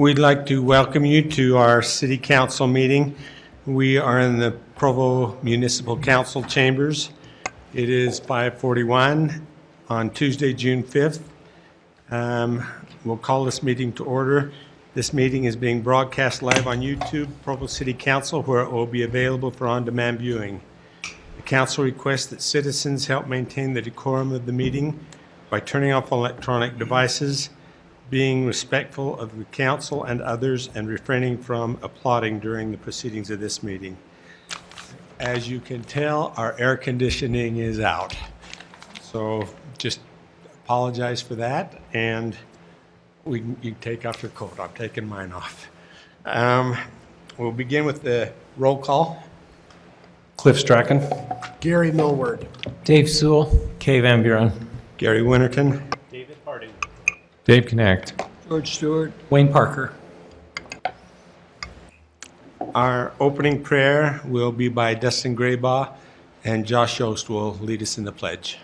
We'd like to welcome you to our City Council meeting. We are in the Provo Municipal Council chambers. It is 5:41 on Tuesday, June 5th. We'll call this meeting to order. This meeting is being broadcast live on YouTube, Provo City Council, where it will be available for on-demand viewing. The council requests that citizens help maintain the decorum of the meeting by turning off electronic devices, being respectful of the council and others, and refraining from applauding during the proceedings of this meeting. As you can tell, our air conditioning is out. So just apologize for that, and you can take off your coat. I'm taking mine off. We'll begin with the roll call. Cliff Strachan. Gary Millward. Dave Sewell. Kay Van Buren. Gary Winterton. David Harding. Dave Connect. George Stewart. Wayne Parker. Our opening prayer will be by Dustin Graybaugh, and Josh Yost will lead us in the pledge.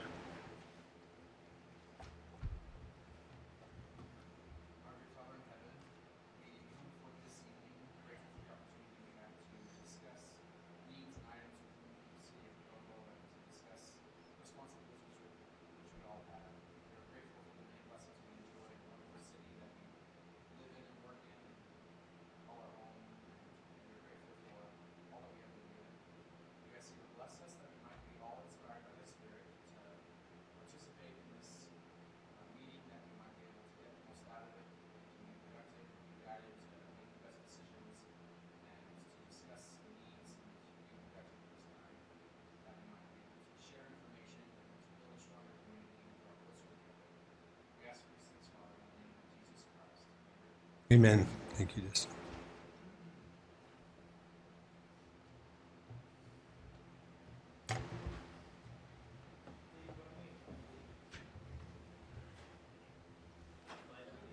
Amen. Thank you, Dustin.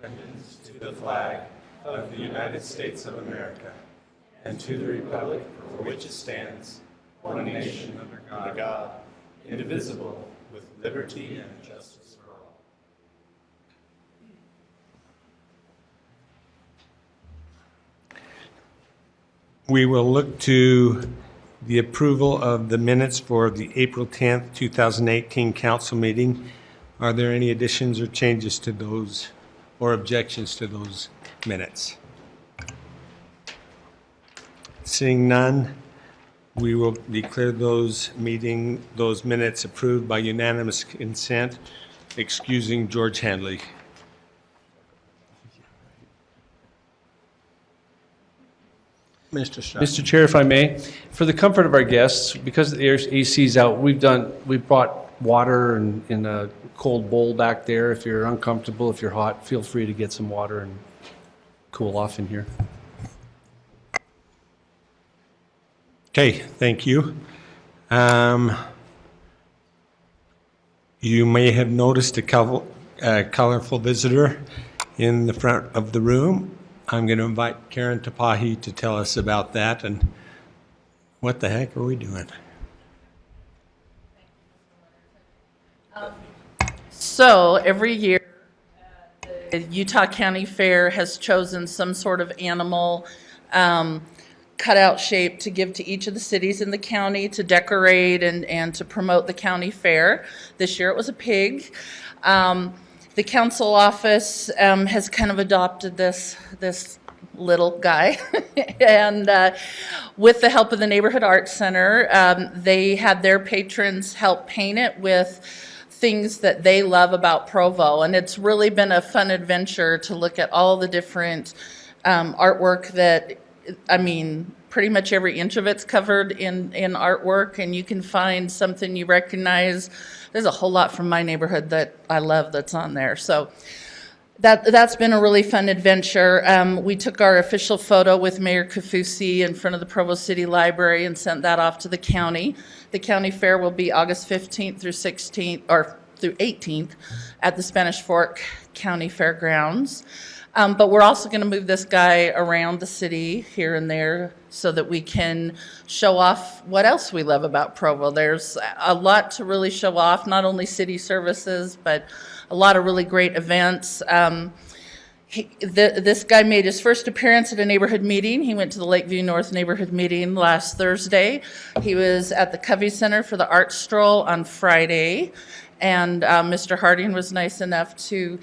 Allegiance to the flag of the United States of America and to the republic for which it stands, one nation under God, indivisible, with liberty and justice for all. We will look to the approval of the minutes for the April 10th, 2018 council meeting. Are there any additions or changes to those or objections to those minutes? Seeing none, we will declare those minutes approved by unanimous consent, excusing George Handley. Mr. Chair, if I may, for the comfort of our guests, because the AC is out, we brought water in a cold bowl back there. If you're uncomfortable, if you're hot, feel free to get some water and cool off in here. Okay, thank you. You may have noticed a colorful visitor in the front of the room. I'm going to invite Karen Tapahi to tell us about that and what the heck are we doing? So every year, the Utah County Fair has chosen some sort of animal cutout shape to give to each of the cities in the county to decorate and to promote the county fair. This year it was a pig. The council office has kind of adopted this little guy. And with the help of the Neighborhood Arts Center, they had their patrons help paint it with things that they love about Provo. And it's really been a fun adventure to look at all the different artwork that, I mean, pretty much every inch of it's covered in artwork, and you can find something you recognize. There's a whole lot from my neighborhood that I love that's on there. So that's been a really fun adventure. We took our official photo with Mayor Kafusi in front of the Provo City Library and sent that off to the county. The county fair will be August 15th through 16th, or through 18th at the Spanish Fork County Fairgrounds. But we're also going to move this guy around the city here and there so that we can show off what else we love about Provo. There's a lot to really show off, not only city services, but a lot of really great events. This guy made his first appearance at a neighborhood meeting. He went to the Lakeview North neighborhood meeting last Thursday. He was at the Covey Center for the Art Stroll on Friday. And Mr. Harding was nice enough to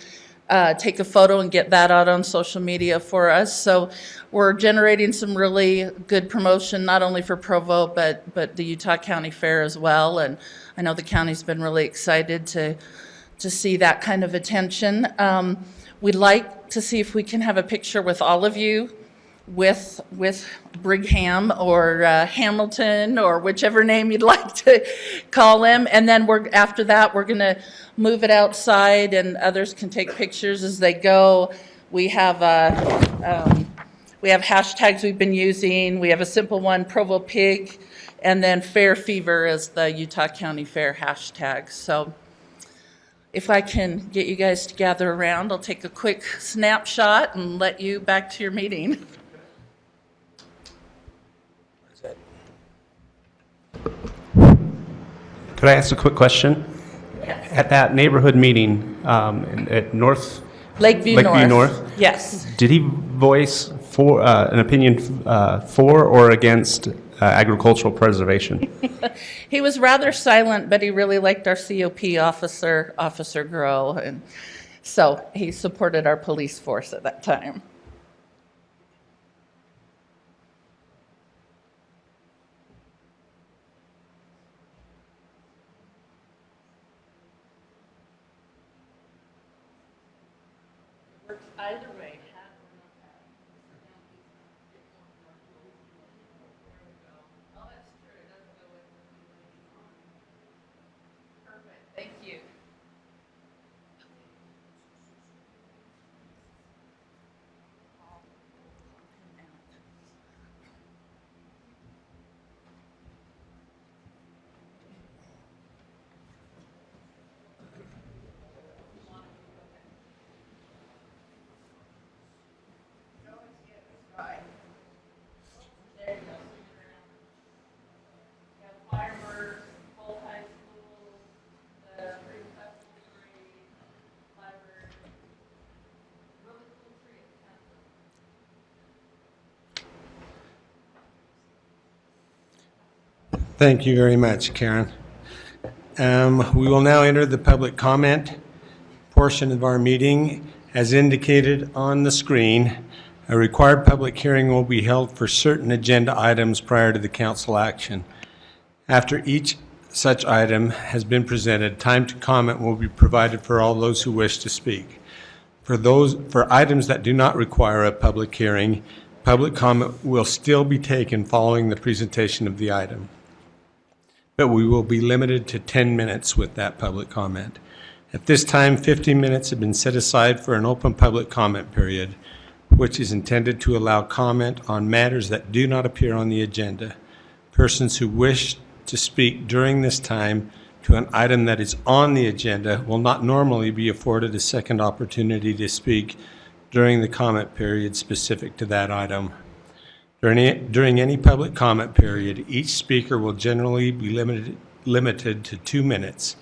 take a photo and get that out on social media for us. So we're generating some really good promotion, not only for Provo, but the Utah County Fair as well. And I know the county's been really excited to see that kind of attention. We'd like to see if we can have a picture with all of you, with Brigham or Hamilton or whichever name you'd like to call him. And then after that, we're going to move it outside and others can take pictures as they go. We have hashtags we've been using. We have a simple one, Provo Pig, and then Fair Fever is the Utah County Fair hashtag. So if I can get you guys to gather around, I'll take a quick snapshot and let you back to your meeting. Could I ask a quick question? Yes. At that neighborhood meeting at Lakeview North, Yes. did he voice an opinion for or against agricultural preservation? He was rather silent, but he really liked our COP officer, Officer Grow, and so he supported our police force at that time. Works either way. Oh, that's true. It doesn't go with perfect. Thank you. Fireworks, Bolt High School, the Fruit Festival Parade, library. Really cool tree at the temple. Thank you very much, Karen. We will now enter the public comment portion of our meeting. As indicated on the screen, a required public hearing will be held for certain agenda items prior to the council action. After each such item has been presented, time to comment will be provided for all those who wish to speak. For items that do not require a public hearing, public comment will still be taken following the presentation of the item. But we will be limited to 10 minutes with that public comment. At this time, 15 minutes have been set aside for an open public comment period, which is intended to allow comment on matters that do not appear on the agenda. Persons who wish to speak during this time to an item that is on the agenda will not normally be afforded a second opportunity to speak during the comment period specific to that item. During any public comment period, each speaker will generally be limited to 2 minutes.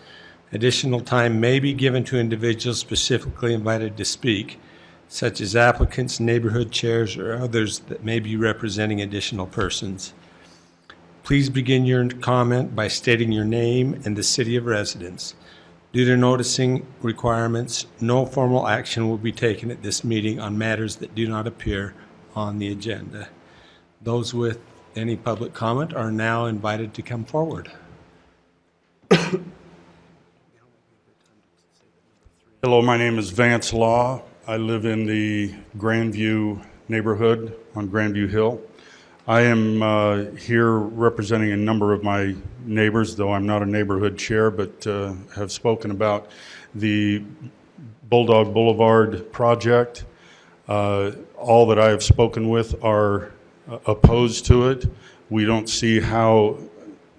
Additional time may be given to individuals specifically invited to speak, such as applicants, neighborhood chairs, or others that may be representing additional persons. Please begin your comment by stating your name and the city of residence. Due to noticing requirements, no formal action will be taken at this meeting on matters that do not appear on the agenda. Those with any public comment are now invited to come forward. Hello, my name is Vance Law. I live in the Grandview neighborhood on Grandview Hill. I am here representing a number of my neighbors, though I'm not a neighborhood chair, but have spoken about the Bulldog Boulevard project. All that I have spoken with are opposed to it. We don't see how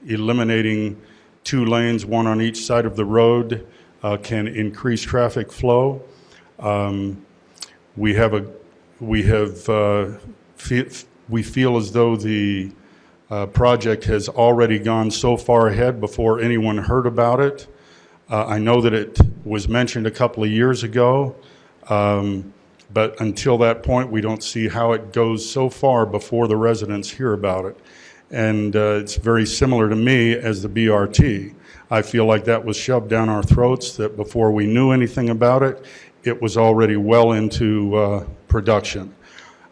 eliminating 2 lanes, one on each side of the road, can increase traffic flow. We feel as though the project has already gone so far ahead before anyone heard about it. I know that it was mentioned a couple of years ago, But until that point, we don't see how it goes so far before the residents hear about it. And it's very similar to me as the BRT. I feel like that was shoved down our throats, that before we knew anything about it, it was already well into production.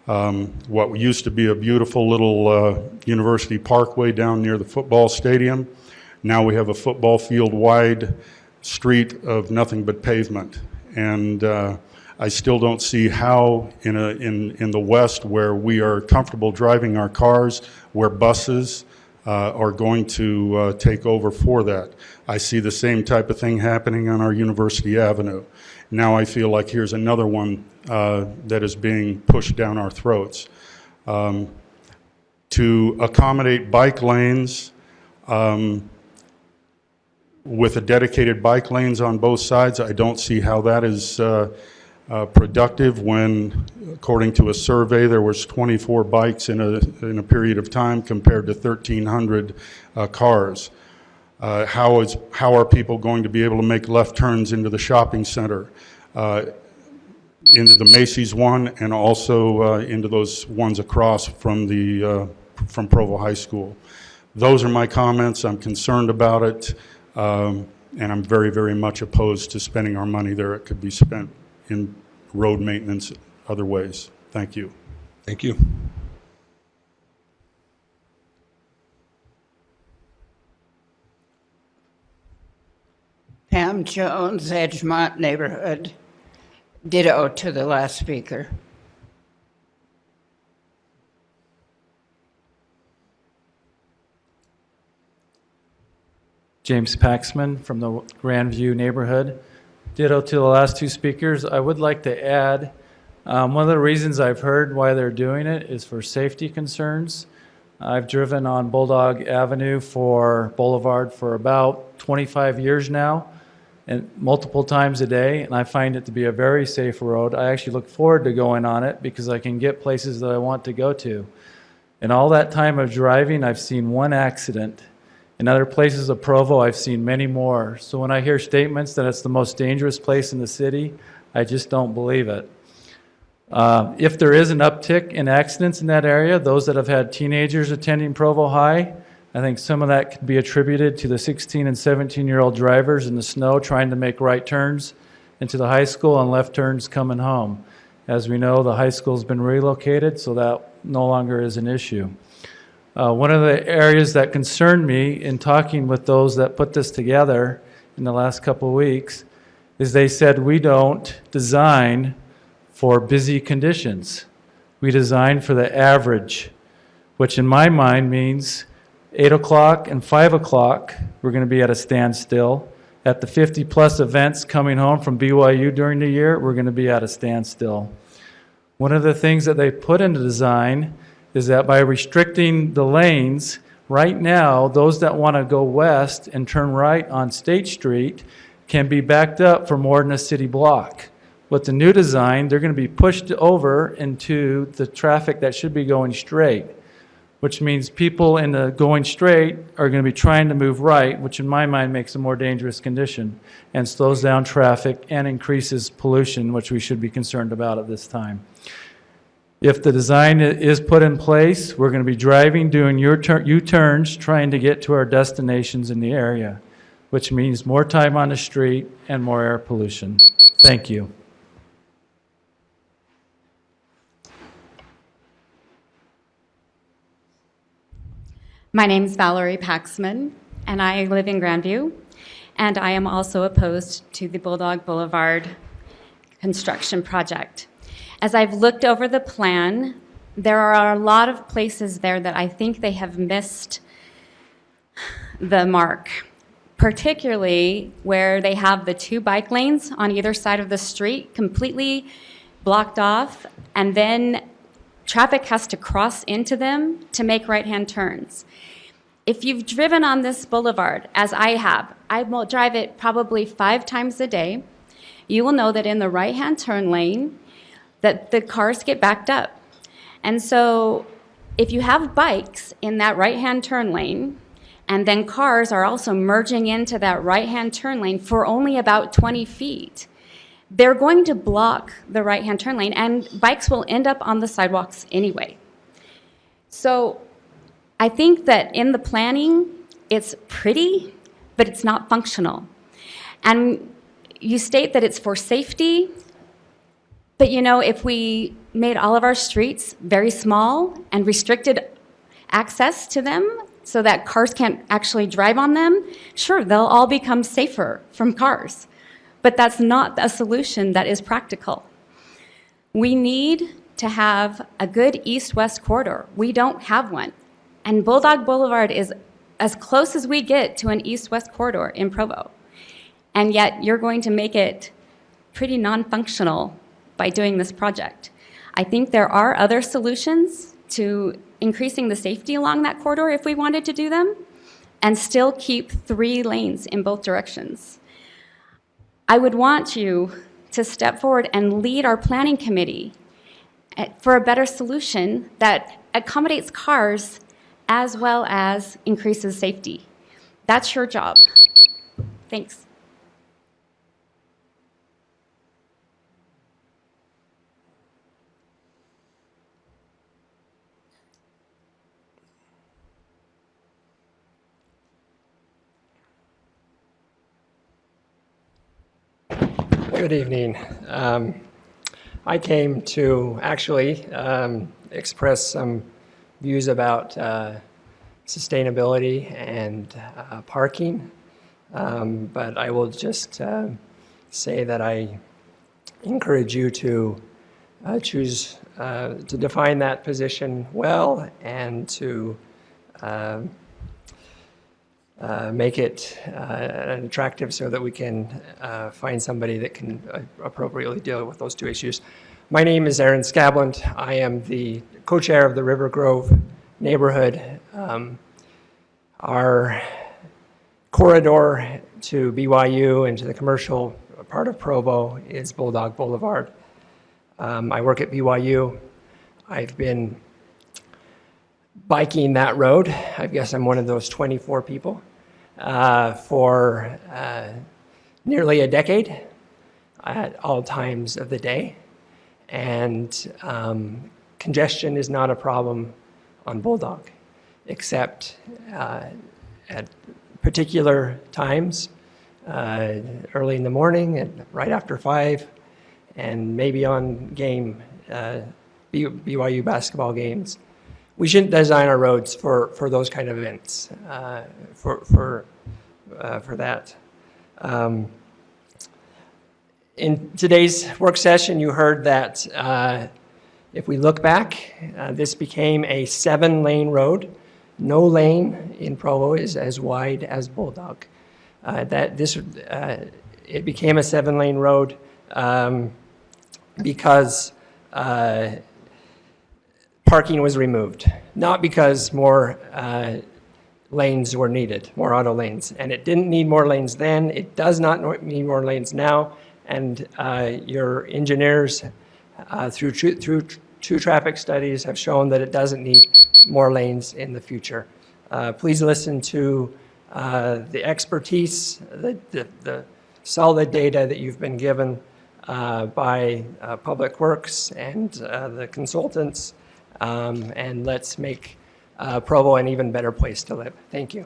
What used to be a beautiful little University Parkway down near the football stadium, now we have a football field wide street of nothing but pavement. And I still don't see how in the West, where we are comfortable driving our cars, where buses are going to take over for that. I see the same type of thing happening on our University Avenue. Now I feel like here's another one that is being pushed down our throats. To accommodate bike lanes, with a dedicated bike lanes on both sides, I don't see how that is productive when, according to a survey, there was 24 bikes in a period of time compared to 1,300 cars. How are people going to be able to make left turns into the shopping center, into the Macy's one, and also into those ones across from Provo High School? Those are my comments. I'm concerned about it, and I'm very, very much opposed to spending our money there. It could be spent in road maintenance other ways. Thank you. Thank you. Pam Jones, Edgemont neighborhood. Ditto to the last speaker. James Paxman from the Grandview neighborhood. Ditto to the last two speakers. I would like to add, one of the reasons I've heard why they're doing it is for safety concerns. I've driven on Bulldog Avenue Boulevard for about 25 years now, and multiple times a day, and I find it to be a very safe road. I actually look forward to going on it because I can get places that I want to go to. In all that time of driving, I've seen one accident. In other places of Provo, I've seen many more. So when I hear statements that it's the most dangerous place in the city, I just don't believe it. If there is an uptick in accidents in that area, those that have had teenagers attending Provo High, I think some of that could be attributed to the 16 and 17-year-old drivers in the snow trying to make right turns into the high school and left turns coming home. As we know, the high school's been relocated, so that no longer is an issue. One of the areas that concerned me in talking with those that put this together in the last couple of weeks is they said we don't design for busy conditions. We design for the average, which in my mind means 8 o'clock and 5 o'clock, we're going to be at a standstill. At the 50-plus events coming home from BYU during the year, we're going to be at a standstill. One of the things that they put into design is that by restricting the lanes, right now, those that want to go west and turn right on State Street can be backed up for more than a city block. With the new design, they're going to be pushed over into the traffic that should be going straight, which means people in the going straight are going to be trying to move right, which in my mind makes a more dangerous condition and slows down traffic and increases pollution, which we should be concerned about at this time. If the design is put in place, we're going to be driving, doing U-turns, trying to get to our destinations in the area, which means more time on the street and more air pollution. Thank you. My name is Valerie Paxman, and I live in Grandview, and I am also opposed to the Bulldog Boulevard construction project. As I've looked over the plan, there are a lot of places there that I think they have missed the mark, particularly where they have the 2 bike lanes on either side of the street completely blocked off, and then traffic has to cross into them to make right-hand turns. If you've driven on this boulevard, as I have, I will drive it probably 5 times a day, you will know that in the right-hand turn lane, that the cars get backed up. And so if you have bikes in that right-hand turn lane, and then cars are also merging into that right-hand turn lane for only about 20 feet, they're going to block the right-hand turn lane, and bikes will end up on the sidewalks anyway. So I think that in the planning, it's pretty, but it's not functional. And you state that it's for safety, but you know, if we made all of our streets very small and restricted access to them so that cars can't actually drive on them, sure, they'll all become safer from cars. But that's not a solution that is practical. We need to have a good east-west corridor. We don't have one. And Bulldog Boulevard is as close as we get to an east-west corridor in Provo. And yet you're going to make it pretty non-functional by doing this project. I think there are other solutions to increasing the safety along that corridor if we wanted to do them, and still keep 3 lanes in both directions. I would want you to step forward and lead our planning committee for a better solution that accommodates cars as well as increases safety. That's your job. Thanks. Good evening. I came to actually express some views about sustainability and parking, but I will just say that I encourage you to choose to define that position well and to make it attractive so that we can find somebody that can appropriately deal with those 2 issues. My name is Aaron Scabland. I am the co-chair of the River Grove neighborhood. Our corridor to BYU and to the commercial part of Provo is Bulldog Boulevard. I work at BYU. I've been biking that road. I guess I'm one of those 24 people for nearly a decade at all times of the day. And congestion is not a problem on Bulldog, except at particular times, early in the morning and right after 5, and maybe on BYU basketball games. We shouldn't design our roads for those kind of events, for that. In today's work session, you heard that if we look back, this became a 7-lane road. No lane in Provo is as wide as Bulldog. It became a 7-lane road because parking was removed, not because more lanes were needed, more auto lanes. And it didn't need more lanes then. It does not need more lanes now. And your engineers, through 2 traffic studies, have shown that it doesn't need more lanes in the future. Please listen to the expertise, the solid data that you've been given by Public Works and the consultants, and let's make Provo an even better place to live. Thank you.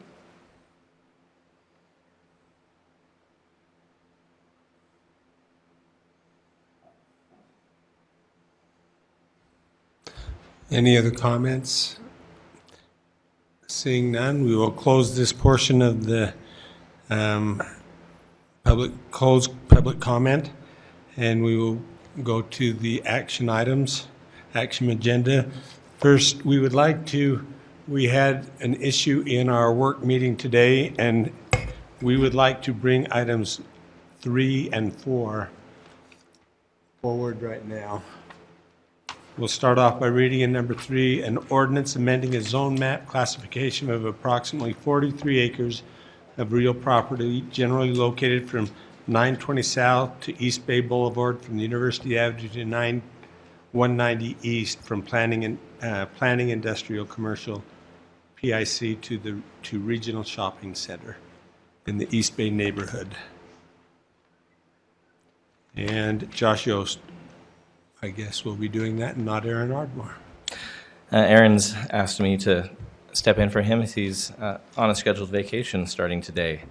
Any other comments? Seeing none, we will close this portion of the public comment, and we will go to the action items, action agenda. First, we had an issue in our work meeting today, and we would like to bring items 3 and 4 forward right now. We'll start off by reading in number 3, an ordinance amending a zone map classification of approximately 43 acres of real property generally located from 920 South to East Bay Boulevard, from the University Avenue to 190 East, from planning industrial commercial PIC to regional shopping center in the East Bay neighborhood. And Josh Yost, I guess, will be doing that, and not Aaron Ardmore. Aaron's asked me to step in for him as he's on a scheduled vacation starting today.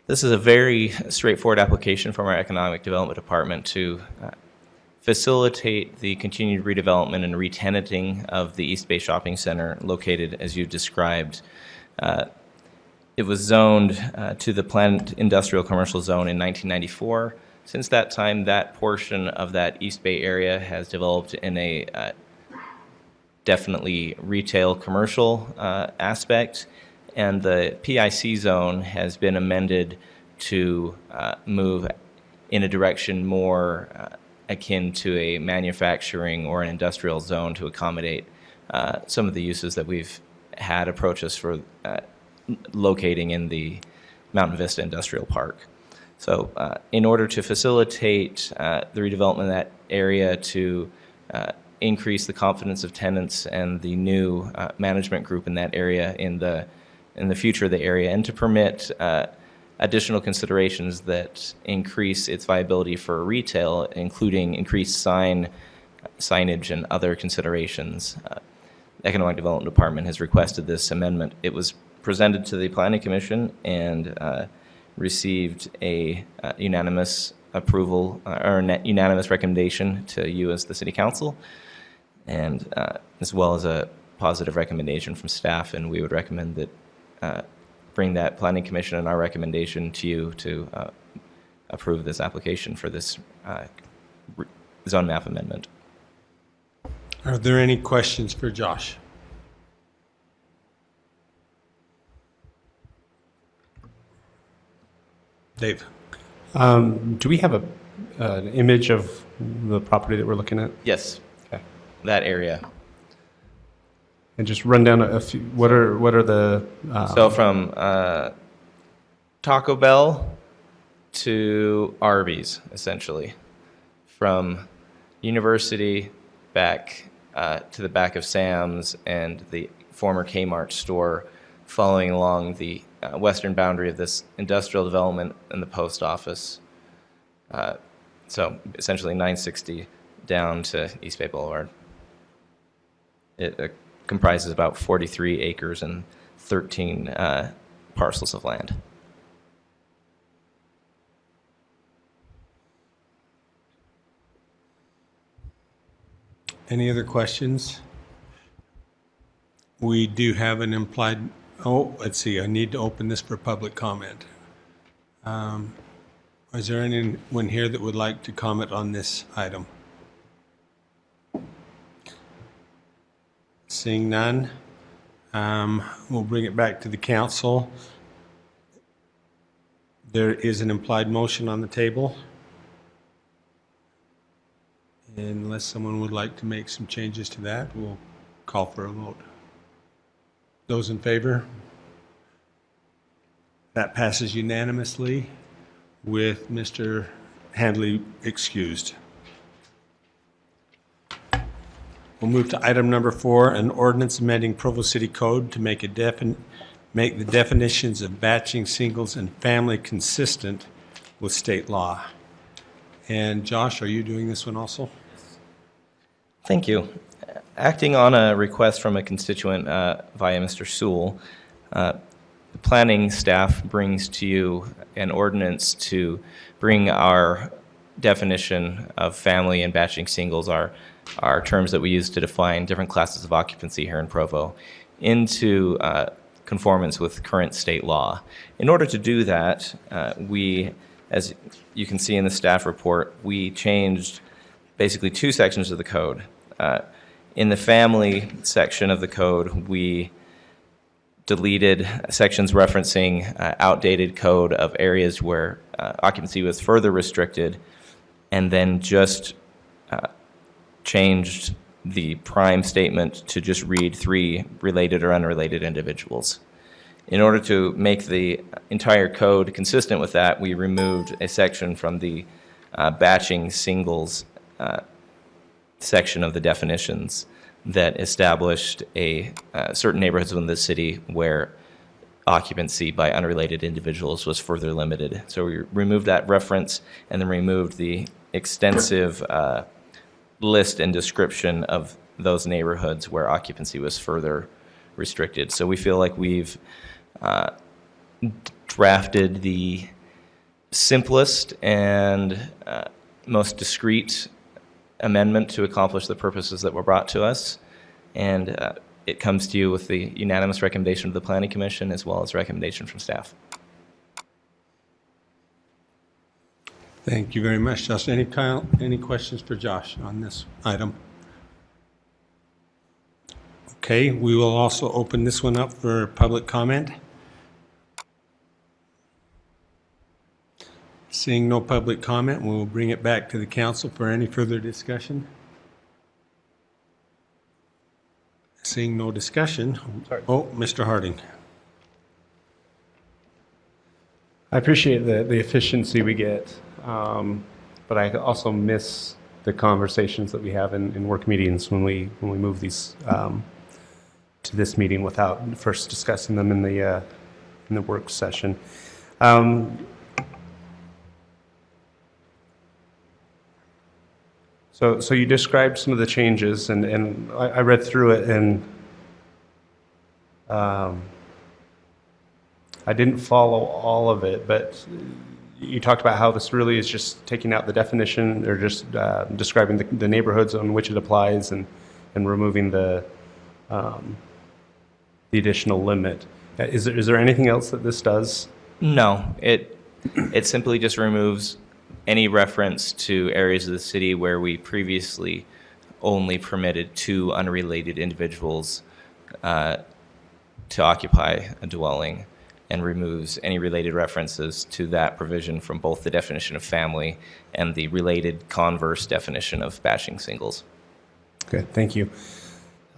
This is a very straightforward application from our Economic Development Department to facilitate the continued redevelopment and re-tenanting of the East Bay Shopping Center located as you described. It was zoned to the planned industrial commercial zone in 1994. Since that time, that portion of that East Bay area has developed in a definitely retail commercial aspect, and the PIC zone has been amended to move in a direction more akin to a manufacturing or an industrial zone to accommodate some of the uses that we've had approach us for locating in the Mountain Vista Industrial Park. So in order to facilitate the redevelopment of that area to increase the confidence of tenants and the new management group in that area in the future of the area, and to permit additional considerations that increase its viability for retail, including increased signage and other considerations. The Economic Development Department has requested this amendment. It was presented to the Planning Commission and received a unanimous approval or unanimous recommendation to you as the City Council, and as well as a positive recommendation from staff, and we would recommend that bring that Planning Commission and our recommendation to you to approve this application for this zone map amendment. Are there any questions for Josh? Dave? Do we have an image of the property that we're looking at? Yes, Okay. that area. And just run down a few, what are the... So from Taco Bell to Arby's, essentially. From University back to the back of Sam's and the former Kmart store, following along the western boundary of this industrial development and the post office. So essentially 960 down to East Bay Boulevard. It comprises about 43 acres and 13 parcels of land. Any other questions? We do have an implied, oh, let's see, I need to open this for public comment. Is there anyone here that would like to comment on this item? Seeing none, we'll bring it back to the council. There is an implied motion on the table. Unless someone would like to make some changes to that, we'll call for a vote. Those in favor? That passes unanimously with Mr. Handley excused. We'll move to item number 4, an ordinance amending Provo City Code to make the definitions of batching, singles, and family consistent with state law. And Josh, are you doing this one also? Thank you. Acting on a request from a constituent via Mr. Sewell, the planning staff brings to you an ordinance to bring our definition of family and batching singles, our terms that we use to define different classes of occupancy here in Provo, into conformance with current state law. In order to do that, we, as you can see in the staff report, we changed basically 2 sections of the code. In the family section of the code, we deleted sections referencing outdated code of areas where occupancy was further restricted, and then just changed the prime statement to just read 3 related or unrelated individuals. In order to make the entire code consistent with that, we removed a section from the batching singles section of the definitions that established certain neighborhoods within the city where occupancy by unrelated individuals was further limited. So we removed that reference and then removed the extensive list and description of those neighborhoods where occupancy was further restricted. So we feel like we've drafted the simplest and most discreet amendment to accomplish the purposes that were brought to us. And it comes to you with the unanimous recommendation of the Planning Commission as well as recommendation from staff. Thank you very much, Josh. Any questions for Josh on this item? Okay, we will also open this one up for public comment. Seeing no public comment, we'll bring it back to the council for any further discussion. Seeing no discussion. Oh, Mr. Harding. I appreciate the efficiency we get, but I also miss the conversations that we have in work meetings when we move these to this meeting without first discussing them in the work session. So you described some of the changes, and I read through it, and I didn't follow all of it, but you talked about how this really is just taking out the definition, or just describing the neighborhoods on which it applies, and removing the additional limit. Is there anything else that this does? No, it simply just removes any reference to areas of the city where we previously only permitted 2 unrelated individuals to occupy a dwelling, and removes any related references to that provision from both the definition of family and the related converse definition of bashing singles. Okay, thank you.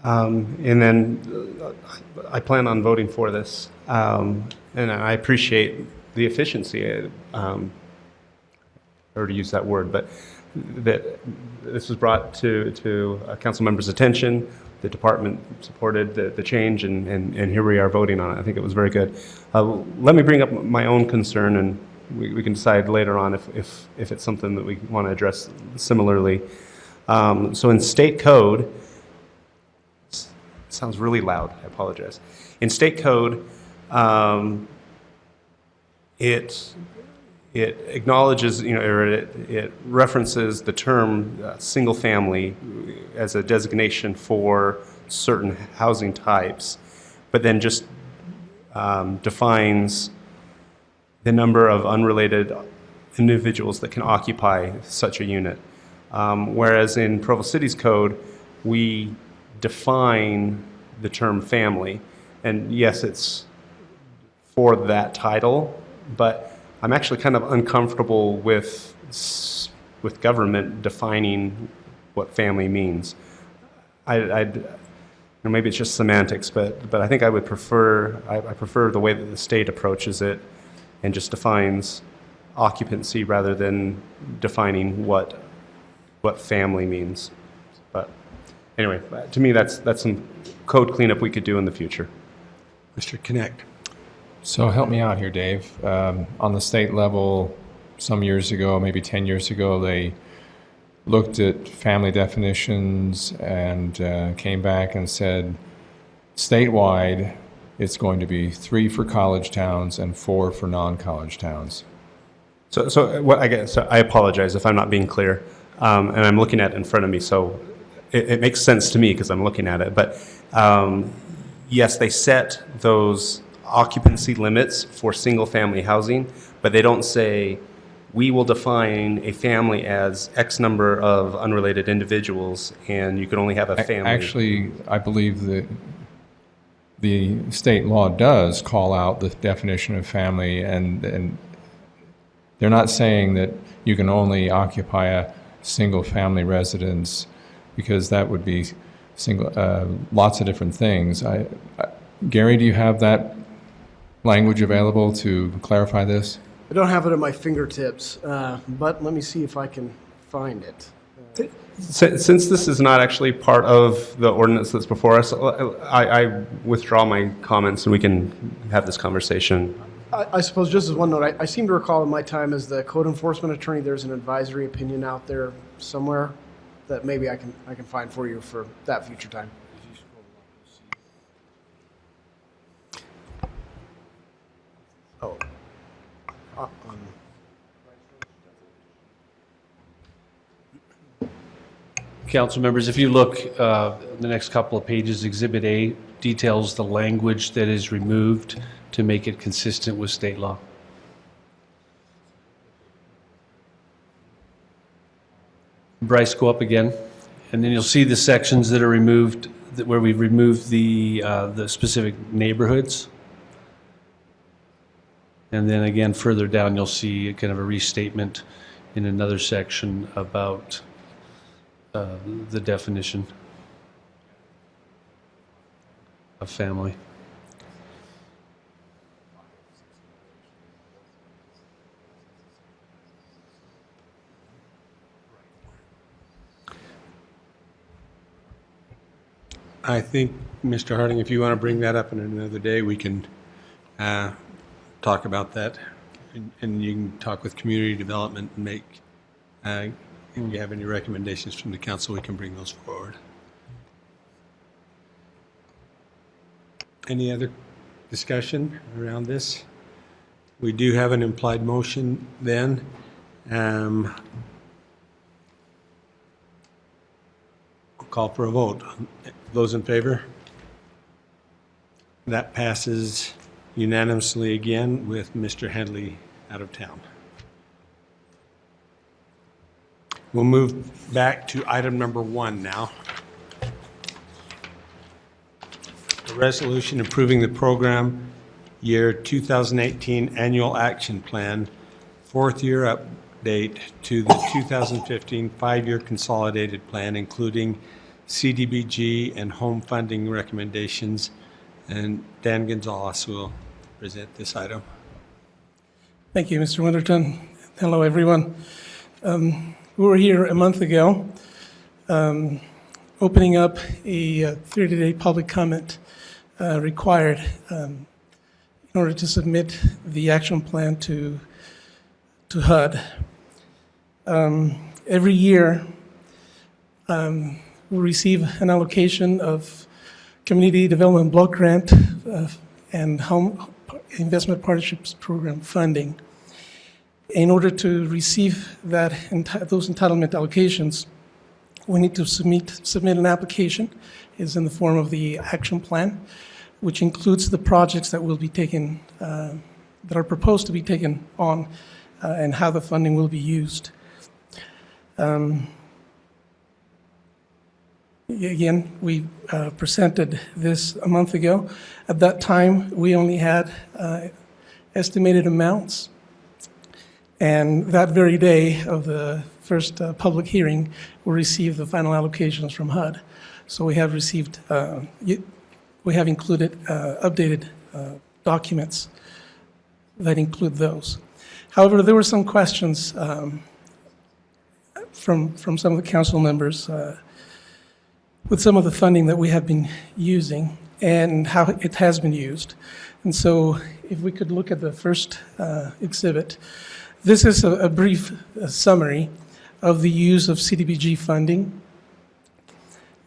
And then I plan on voting for this, and I appreciate the efficiency, or to use that word, but that this was brought to a council member's attention. The department supported the change, and here we are voting on it. I think it was very good. Let me bring up my own concern, and we can decide later on if it's something that we want to address similarly. So in state code, it sounds really loud, I apologize. In state code, it acknowledges, or it references the term single family as a designation for certain housing types, but then just defines the number of unrelated individuals that can occupy such a unit. Whereas in Provo City's code, we define the term family. And yes, it's for that title, but I'm actually kind of uncomfortable with government defining what family means. Maybe it's just semantics, but I think I would prefer, I prefer the way that the state approaches it and just defines occupancy rather than defining what family means. But anyway, to me, that's some code cleanup we could do in the future. Mr. Connect. So help me out here, Dave. On the state level, some years ago, maybe 10 years ago, they looked at family definitions and came back and said, statewide, it's going to be 3 for college towns and 4 for non-college towns. So what I guess, I apologize if I'm not being clear, and I'm looking at it in front of me, so it makes sense to me because I'm looking at it. But yes, they set those occupancy limits for single-family housing, but they don't say, we will define a family as X number of unrelated individuals, and you can only have a family. Actually, I believe that the state law does call out the definition of family, and they're not saying that you can only occupy a single-family residence, because that would be lots of different things. Gary, do you have that language available to clarify this? I don't have it at my fingertips, but let me see if I can find it. Since this is not actually part of the ordinance that's before us, I withdraw my comments and we can have this conversation. I suppose just as one note, I seem to recall in my time as the code enforcement attorney, there's an advisory opinion out there somewhere that maybe I can find for you for that future time. Oh. Council members, if you look, the next couple of pages, Exhibit A details the language that is removed to make it consistent with state law. Bryce, go up again, and then you'll see the sections that are removed, where we've removed the specific neighborhoods. And then again, further down, you'll see kind of a restatement in another section about the definition of family. I think, Mr. Harding, if you want to bring that up in another day, we can talk about that. And you can talk with community development and make, if you have any recommendations from the council, we can bring those forward. Any other discussion around this? We do have an implied motion then. I'll call for a vote. Those in favor? That passes unanimously again with Mr. Headley out of town. We'll move back to item number 1 now. A resolution approving the program year 2018 annual action plan, 4th year update to the 2015 5-year consolidated plan, including CDBG and HOME Funding recommendations. And Dan Gonzalez will present this item. Thank you, Mr. Winterton. Hello, everyone. We were here a month ago opening up a 30-day public comment required in order to submit the action plan to HUD. Every year, we receive an allocation of Community Development Block Grant and Home Investment Partnerships Program funding. In order to receive those entitlement allocations, we need to submit an application. It's in the form of the action plan, which includes the projects that will be taken, that are proposed to be taken on, and how the funding will be used. Again, we presented this a month ago. At that time, we only had estimated amounts. And that very day of the first public hearing, we received the final allocations from HUD. So we have received, we have included updated documents that include those. However, there were some questions from some of the council members with some of the funding that we have been using and how it has been used. And so if we could look at the first exhibit, this is a brief summary of the use of CDBG funding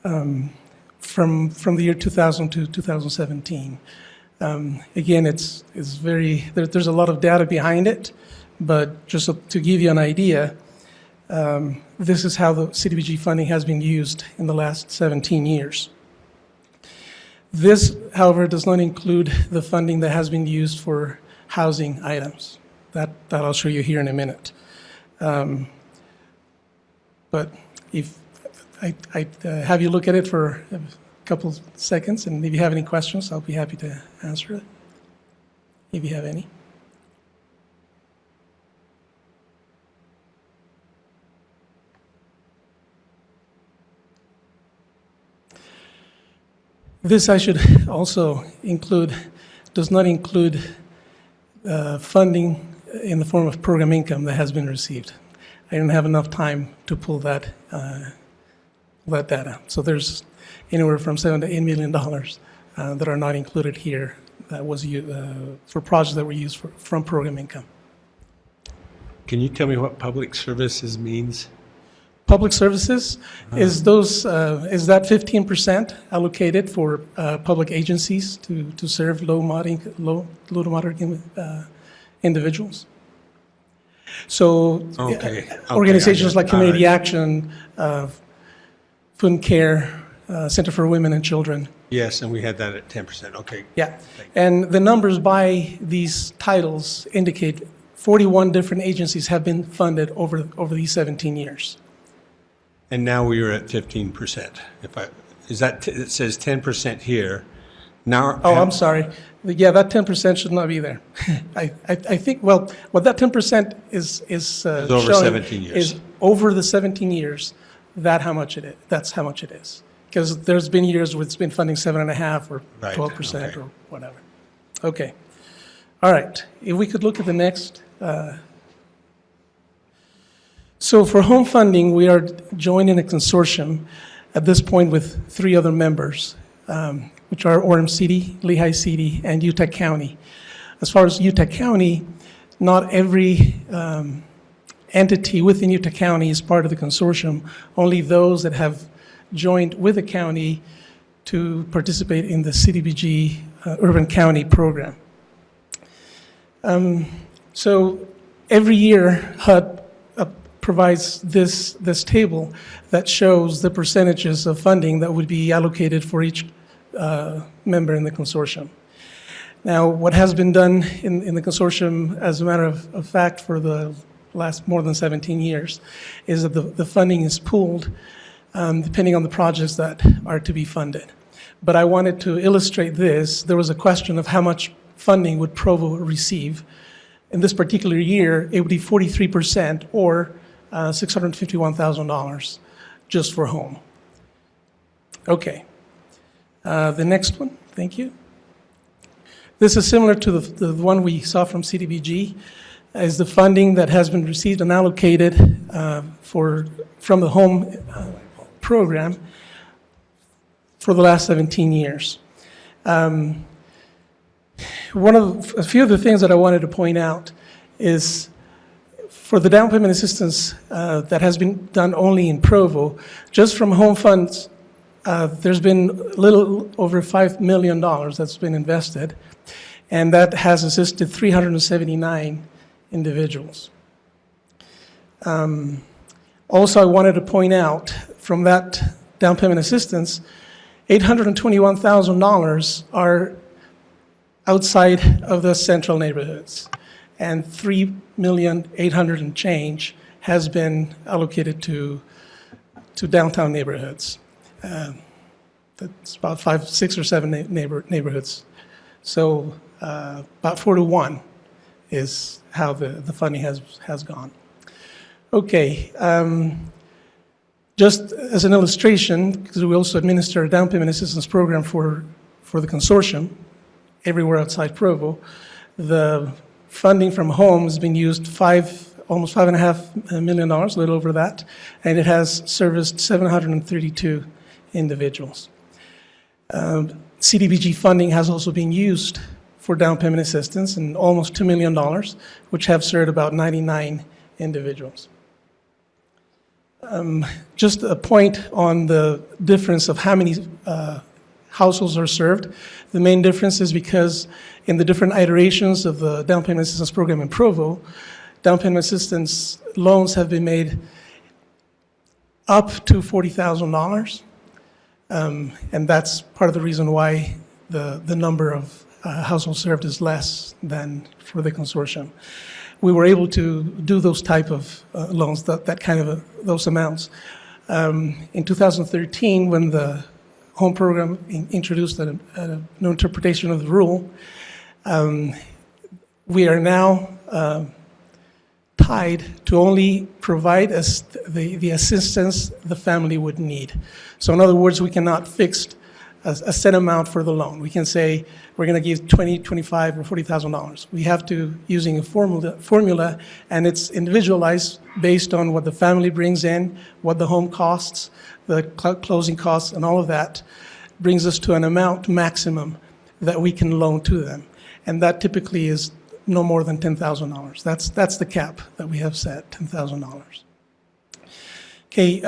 from the year 2000 to 2017. Again, it's very, there's a lot of data behind it, but just to give you an idea, this is how the CDBG funding has been used in the last 17 years. This, however, does not include the funding that has been used for housing items. That I'll show you here in a minute. But if I have you look at it for a couple seconds, and if you have any questions, I'll be happy to answer it, if you have any. This I should also include, does not include funding in the form of program income that has been received. I didn't have enough time to pull that that data. So there's anywhere from $7 to $8 million that are not included here that was for projects that were used from program income. Can you tell me what public services means? Public services is that 15% allocated for public agencies to serve low to moderate individuals. So Okay, organizations like all Community right. Action, Food and Care, Center for Women and Children. Yes, and we had that at 10%. Okay. Yeah, and the numbers by these titles indicate 41 different agencies have been funded over these 17 years. And now we are at 15%. It says 10% here. Now. Oh, I'm sorry. Yeah, that 10% should not be there. I think, well, what that 10% is over showing 17 years. is over the 17 years, that's how much it is. Because there's been years where it's been funding 7.5% or Right, 12% okay. or whatever. Okay. All right. If we could look at the next. So for home funding, we are joining a consortium at this point with 3 other members, which are Orem City, Lehigh City, and Utah County. As far as Utah County, not every entity within Utah County is part of the consortium, only those that have joined with the county to participate in the CDBG Urban County Program. So every year, HUD provides this table that shows the percentages of funding that would be allocated for each member in the consortium. Now, what has been done in the consortium, as a matter of fact, for the last more than 17 years, is that the funding is pooled depending on the projects that are to be funded. But I wanted to illustrate this. There was a question of how much funding would Provo receive. In this particular year, it would be 43% or $651,000 just for home. Okay. The next one, thank you. This is similar to the one we saw from CDBG, is the funding that has been received and allocated from the home program for the last 17 years. A few of the things that I wanted to point out is for the down payment assistance that has been done only in Provo, just from home funds, there's been a little over $5 million that's been invested, and that has assisted 379 individuals. Also, I wanted to point out from that down payment assistance, $821,000 are outside of the central neighborhoods, and $3,800,000 and change has been allocated to downtown neighborhoods. That's about 5, 6, or 7 neighborhoods. So about 4 to 1 is how the funding has gone. Okay, just as an illustration, because we also administer a down payment assistance program for the consortium everywhere outside Provo, the funding from home has been used almost $5.5 million, a little over that, and it has serviced 732 individuals. CDBG funding has also been used for down payment assistance, and almost $2 million, which have served about 99 individuals. Just a point on the difference of how many households are served. The main difference is because in the different iterations of the down payment assistance program in Provo, down payment assistance loans have been made up to $40,000. And that's part of the reason why the number of households served is less than for the consortium. We were able to do those type of loans, that kind of those amounts. In 2013, when the home program introduced a new interpretation of the rule, we are now tied to only provide the assistance the family would need. So in other words, we cannot fix a set amount for the loan. We can say we're going to give $20,000, $25,000, or $40,000. We have to using a formula, and it's individualized based on what the family brings in, what the home costs, the closing costs, and all of that brings us to an amount maximum that we can loan to them. And that typically is no more than $10,000. That's the cap that we have set, $10,000. Okay,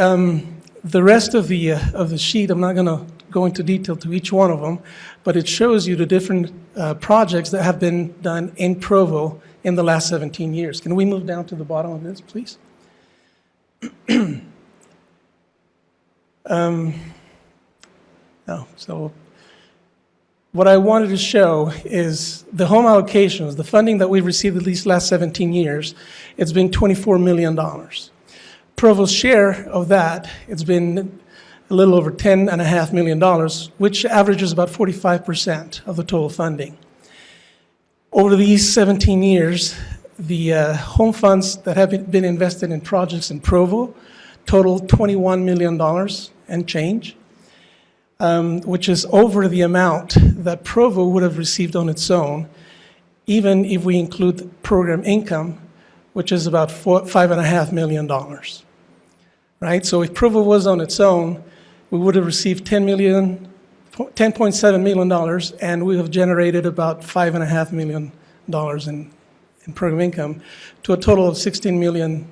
the rest of the sheet, I'm not going to go into detail to each one of them, but it shows you the different projects that have been done in Provo in the last 17 years. Can we move down to the bottom of this, please? No, so what I wanted to show is the home allocations, the funding that we've received at least last 17 years, it's been $24 million. Provo's share of that, it's been a little over $10.5 million, which averages about 45% of the total funding. Over these 17 years, the home funds that have been invested in projects in Provo total $21 million and change, which is over the amount that Provo would have received on its own, even if we include program income, which is about $5.5 million. Right? So if Provo was on its own, we would have received $10.7 million, and we have generated about $5.5 million in program income, to a total of $16.2 million.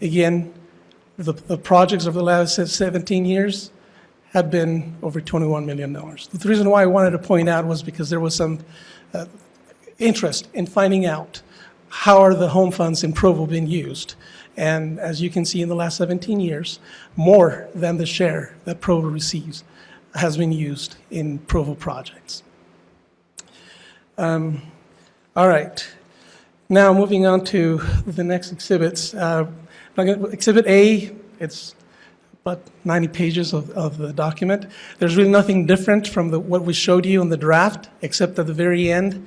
Again, the projects of the last 17 years have been over $21 million. The reason why I wanted to point out was because there was some interest in finding out how are the home funds in Provo being used. And as you can see, in the last 17 years, more than the share that Provo receives has been used in Provo projects. All right. Now moving on to the next exhibits. Exhibit A, it's about 90 pages of the document. There's really nothing different from what we showed you in the draft, except at the very end,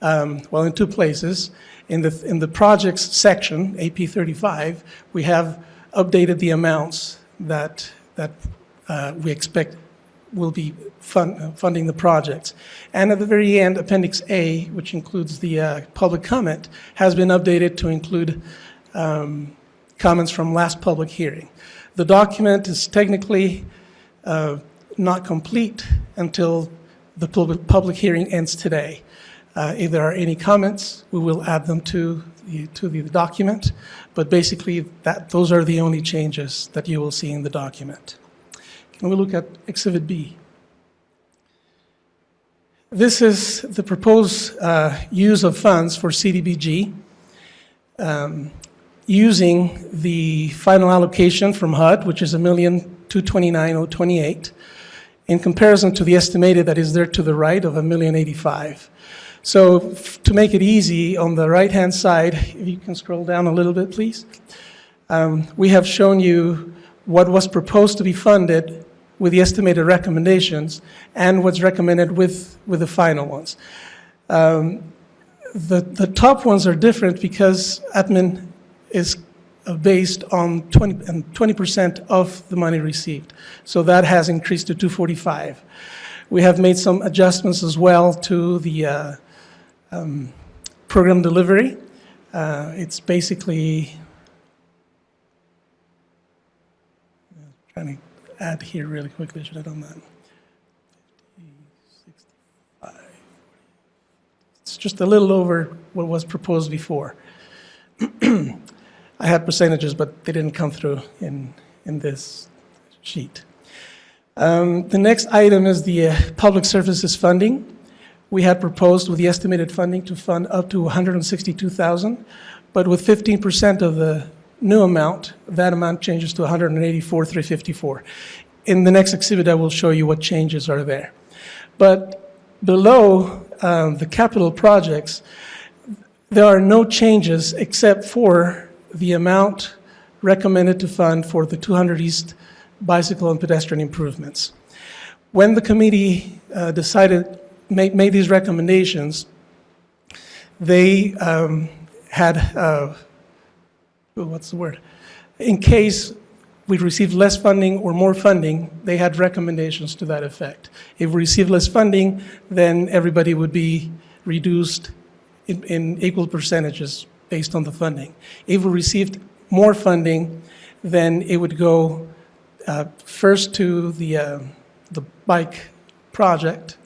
well, in two places. In the projects section, AP 35, we have updated the amounts that we expect will be funding the projects. And at the very end, Appendix A, which includes the public comment, has been updated to include comments from last public hearing. The document is technically not complete until the public hearing ends today. If there are any comments, we will add them to the document, but basically those are the only changes that you will see in the document. Can we look at Exhibit B? This is the proposed use of funds for CDBG, using the final allocation from HUD, which is $1,229,028, in comparison to the estimated that is there to the right of $1,085,000. So to make it easy, on the right-hand side, if you can scroll down a little bit, please, we have shown you what was proposed to be funded with the estimated recommendations and what's recommended with the final ones. The top ones are different because admin is based on 20% of the money received. So that has increased to $245,000. We have made some adjustments as well to the program delivery. It's basically, trying to add here really quickly, should have done that. 65. It's just a little over what was proposed before. I had percentages, but they didn't come through in this sheet. The next item is the public services funding. We had proposed with the estimated funding to fund up to $162,000, but with 15% of the new amount, that amount changes to $184,354. In the next exhibit, I will show you what changes are there. But below the capital projects, there are no changes except for the amount recommended to fund for the 200 East bicycle and pedestrian improvements. When the committee made these recommendations, they had, what's the word? In case we received less funding or more funding, they had recommendations to that effect. If we received less funding, then everybody would be reduced in equal percentages based on the funding. If we received more funding, then it would go first to the bike project,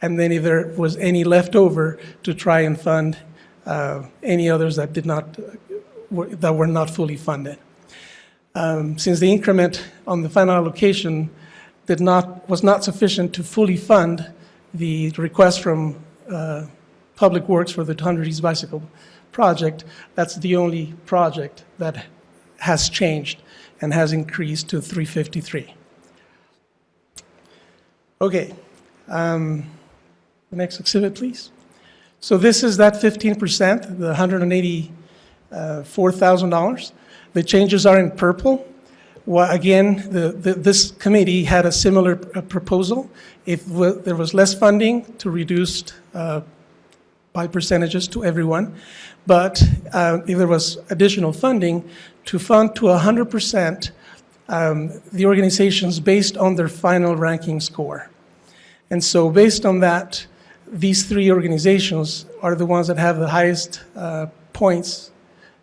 and then if there was any left over, to try and fund any others that were not fully funded. Since the increment on the final allocation was not sufficient to fully fund the request from Public Works for the 200 East Bicycle project, that's the only project that has changed and has increased to 353. Okay, the next exhibit, please. So this is that 15%, the $184,000. The changes are in purple. Well, again, this committee had a similar proposal. If there was less funding, to reduce by percentages to everyone, but if there was additional funding, to fund to 100% the organizations based on their final ranking score. And so based on that, these three organizations are the ones that have the highest points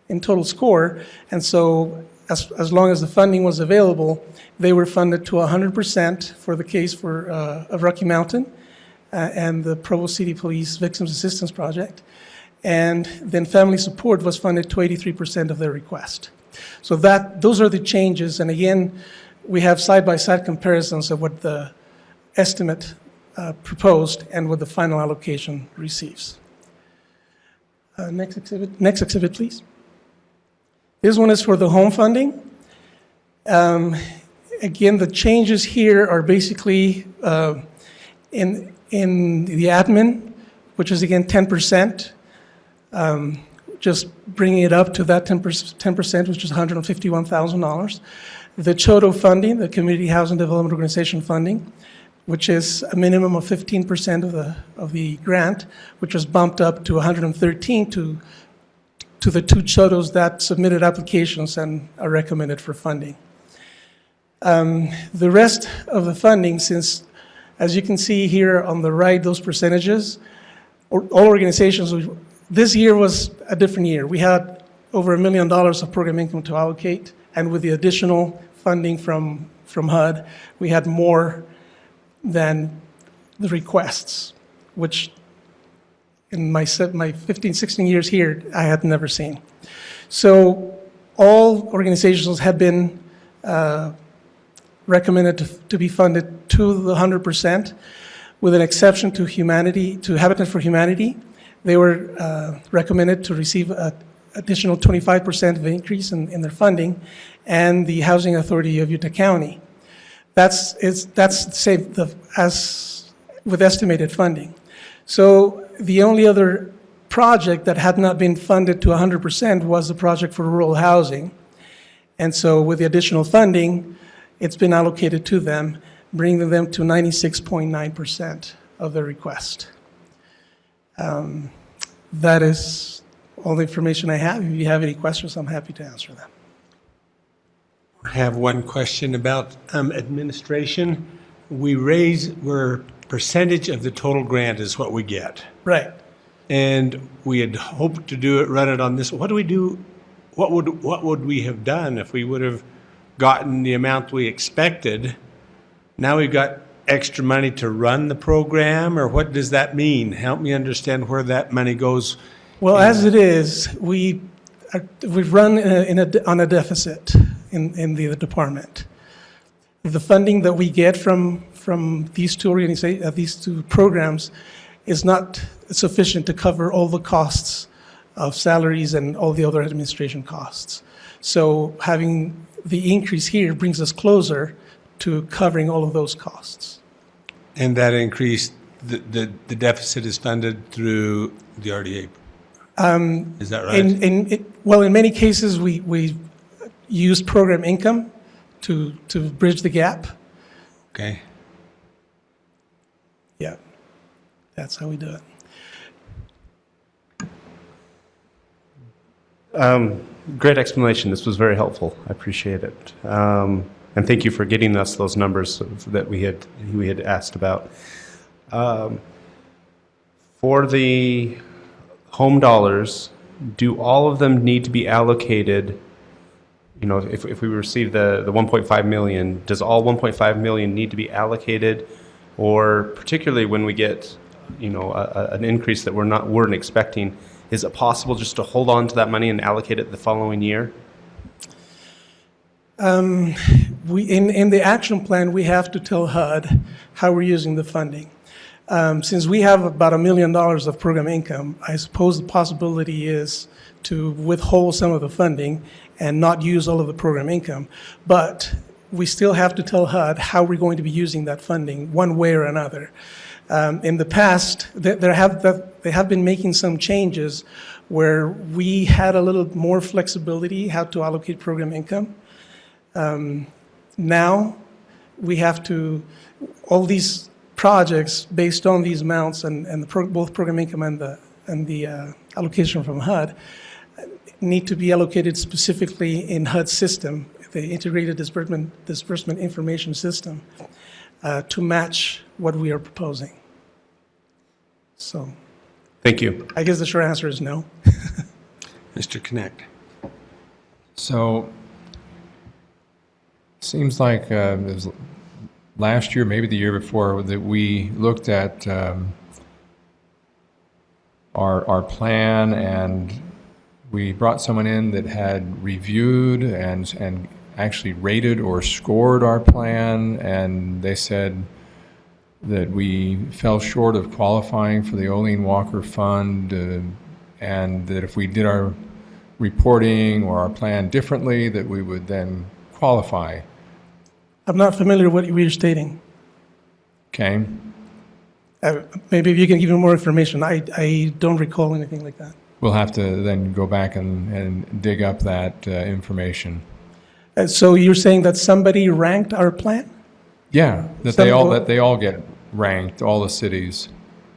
in total score, and so as long as the funding was available, they were funded to 100% for the case of Rocky Mountain and the Provo City Police Victims Assistance Project, and then family support was funded to 83% of their request. So those are the changes, and again, we have side-by-side comparisons of what the estimate proposed and what the final allocation receives. Next exhibit, please. This one is for the home funding. Again, the changes here are basically in the admin, which is again 10%, just bringing it up to that 10%, which is $151,000. The CHODO funding, the Community Housing Development Organization funding, which is a minimum of 15% of the grant, which was bumped up to 113 to the two CHODOs that submitted applications and are recommended for funding. The rest of the funding, since, as you can see here on the right, those percentages, all organizations, this year was a different year. We had over $1 million of program income to allocate, and with the additional funding from HUD, we had more than the requests, which in my 15, 16 years here, I had never seen. So all organizations have been recommended to be funded to the 100%, with an exception to Habitat for Humanity. They were recommended to receive an additional 25% of increase in their funding, and the Housing Authority of Utah County. That's saved as with estimated funding. So the only other project that had not been funded to 100% was the project for rural housing. And so with the additional funding, it's been allocated to them, bringing them to 96.9% of the request. That is all the information I have. If you have any questions, I'm happy to answer them. I have one question about administration. We're percentage of the total grant is what we get. Right. And we had hoped to run it on this. What do we do? What would we have done if we would have gotten the amount we expected? Now we've got extra money to run the program, or what does that mean? Help me understand where that money goes. Well, as it is, we've run on a deficit in the department. The funding that we get from these two programs is not sufficient to cover all the costs of salaries and all the other administration costs. So having the increase here brings us closer to covering all of those costs. And that increase, the deficit is funded through the RDA. Is that right? Well, in many cases, we use program income to bridge the gap. Okay. Yeah, that's how we do it. Great explanation. This was very helpful. I appreciate it. And thank you for getting us those numbers that we had asked about. For the home dollars, do all of them need to be allocated? You know, if we receive the 1.5 million, does all 1.5 million need to be allocated? Or particularly when we get, you know, an increase that weren't expecting, is it possible just to hold on to that money and allocate it the following year? In the action plan, we have to tell HUD how we're using the funding. Since we have about $1 million of program income, I suppose the possibility is to withhold some of the funding and not use all of the program income. But we still have to tell HUD how we're going to be using that funding one way or another. In the past, they have been making some changes where we had a little more flexibility how to allocate program income. Now, we have to, all these projects based on these amounts and both program income and the allocation from HUD need to be allocated specifically in HUD's system, the Integrated Disbursement Information System, to match what we are proposing. So, thank you. I guess the short answer is no. Mr. Connect. So, seems like it was last year, maybe the year before, that we looked at our plan, and we brought someone in that had reviewed and actually rated or scored our plan, and they said that we fell short of qualifying for the Olene Walker Fund, and that if we did our reporting or our plan differently, that we would then qualify. I'm not familiar with what you're stating. Okay. Maybe if you can give me more information. I don't recall anything like that. We'll have to then go back and dig up that information. So you're saying that somebody ranked our plan? Yeah, that they all get ranked, all the cities.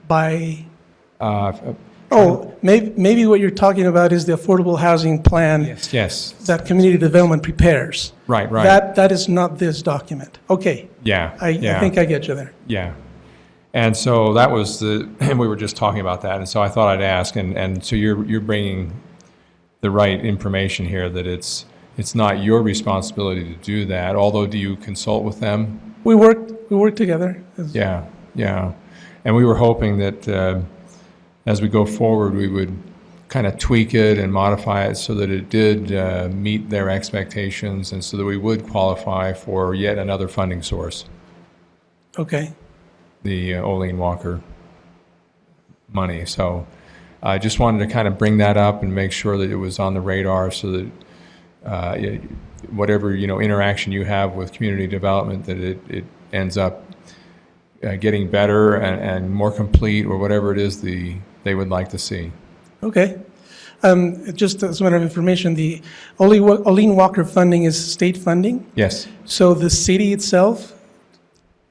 By? Maybe what you're talking about is the affordable housing plan. Yes. That community development prepares. Right. That is not this document. Okay. Yeah. I think I get you there. Yeah. And so that was and we were just talking about that, and so I thought I'd ask, and so you're bringing the right information here, that it's not your responsibility to do that, although do you consult with them? We work together. Yeah. And we were hoping that as we go forward, we would kind of tweak it and modify it so that it did meet their expectations, and so that we would qualify for yet another funding source. Okay. The Olene Walker money. So I just wanted to kind of bring that up and make sure that it was on the radar, so that whatever interaction you have with community development, that it ends up getting better and more complete, or whatever it is they would like to see. Okay. Just as a matter of information, the Olene Walker funding is state funding. Yes. So the city itself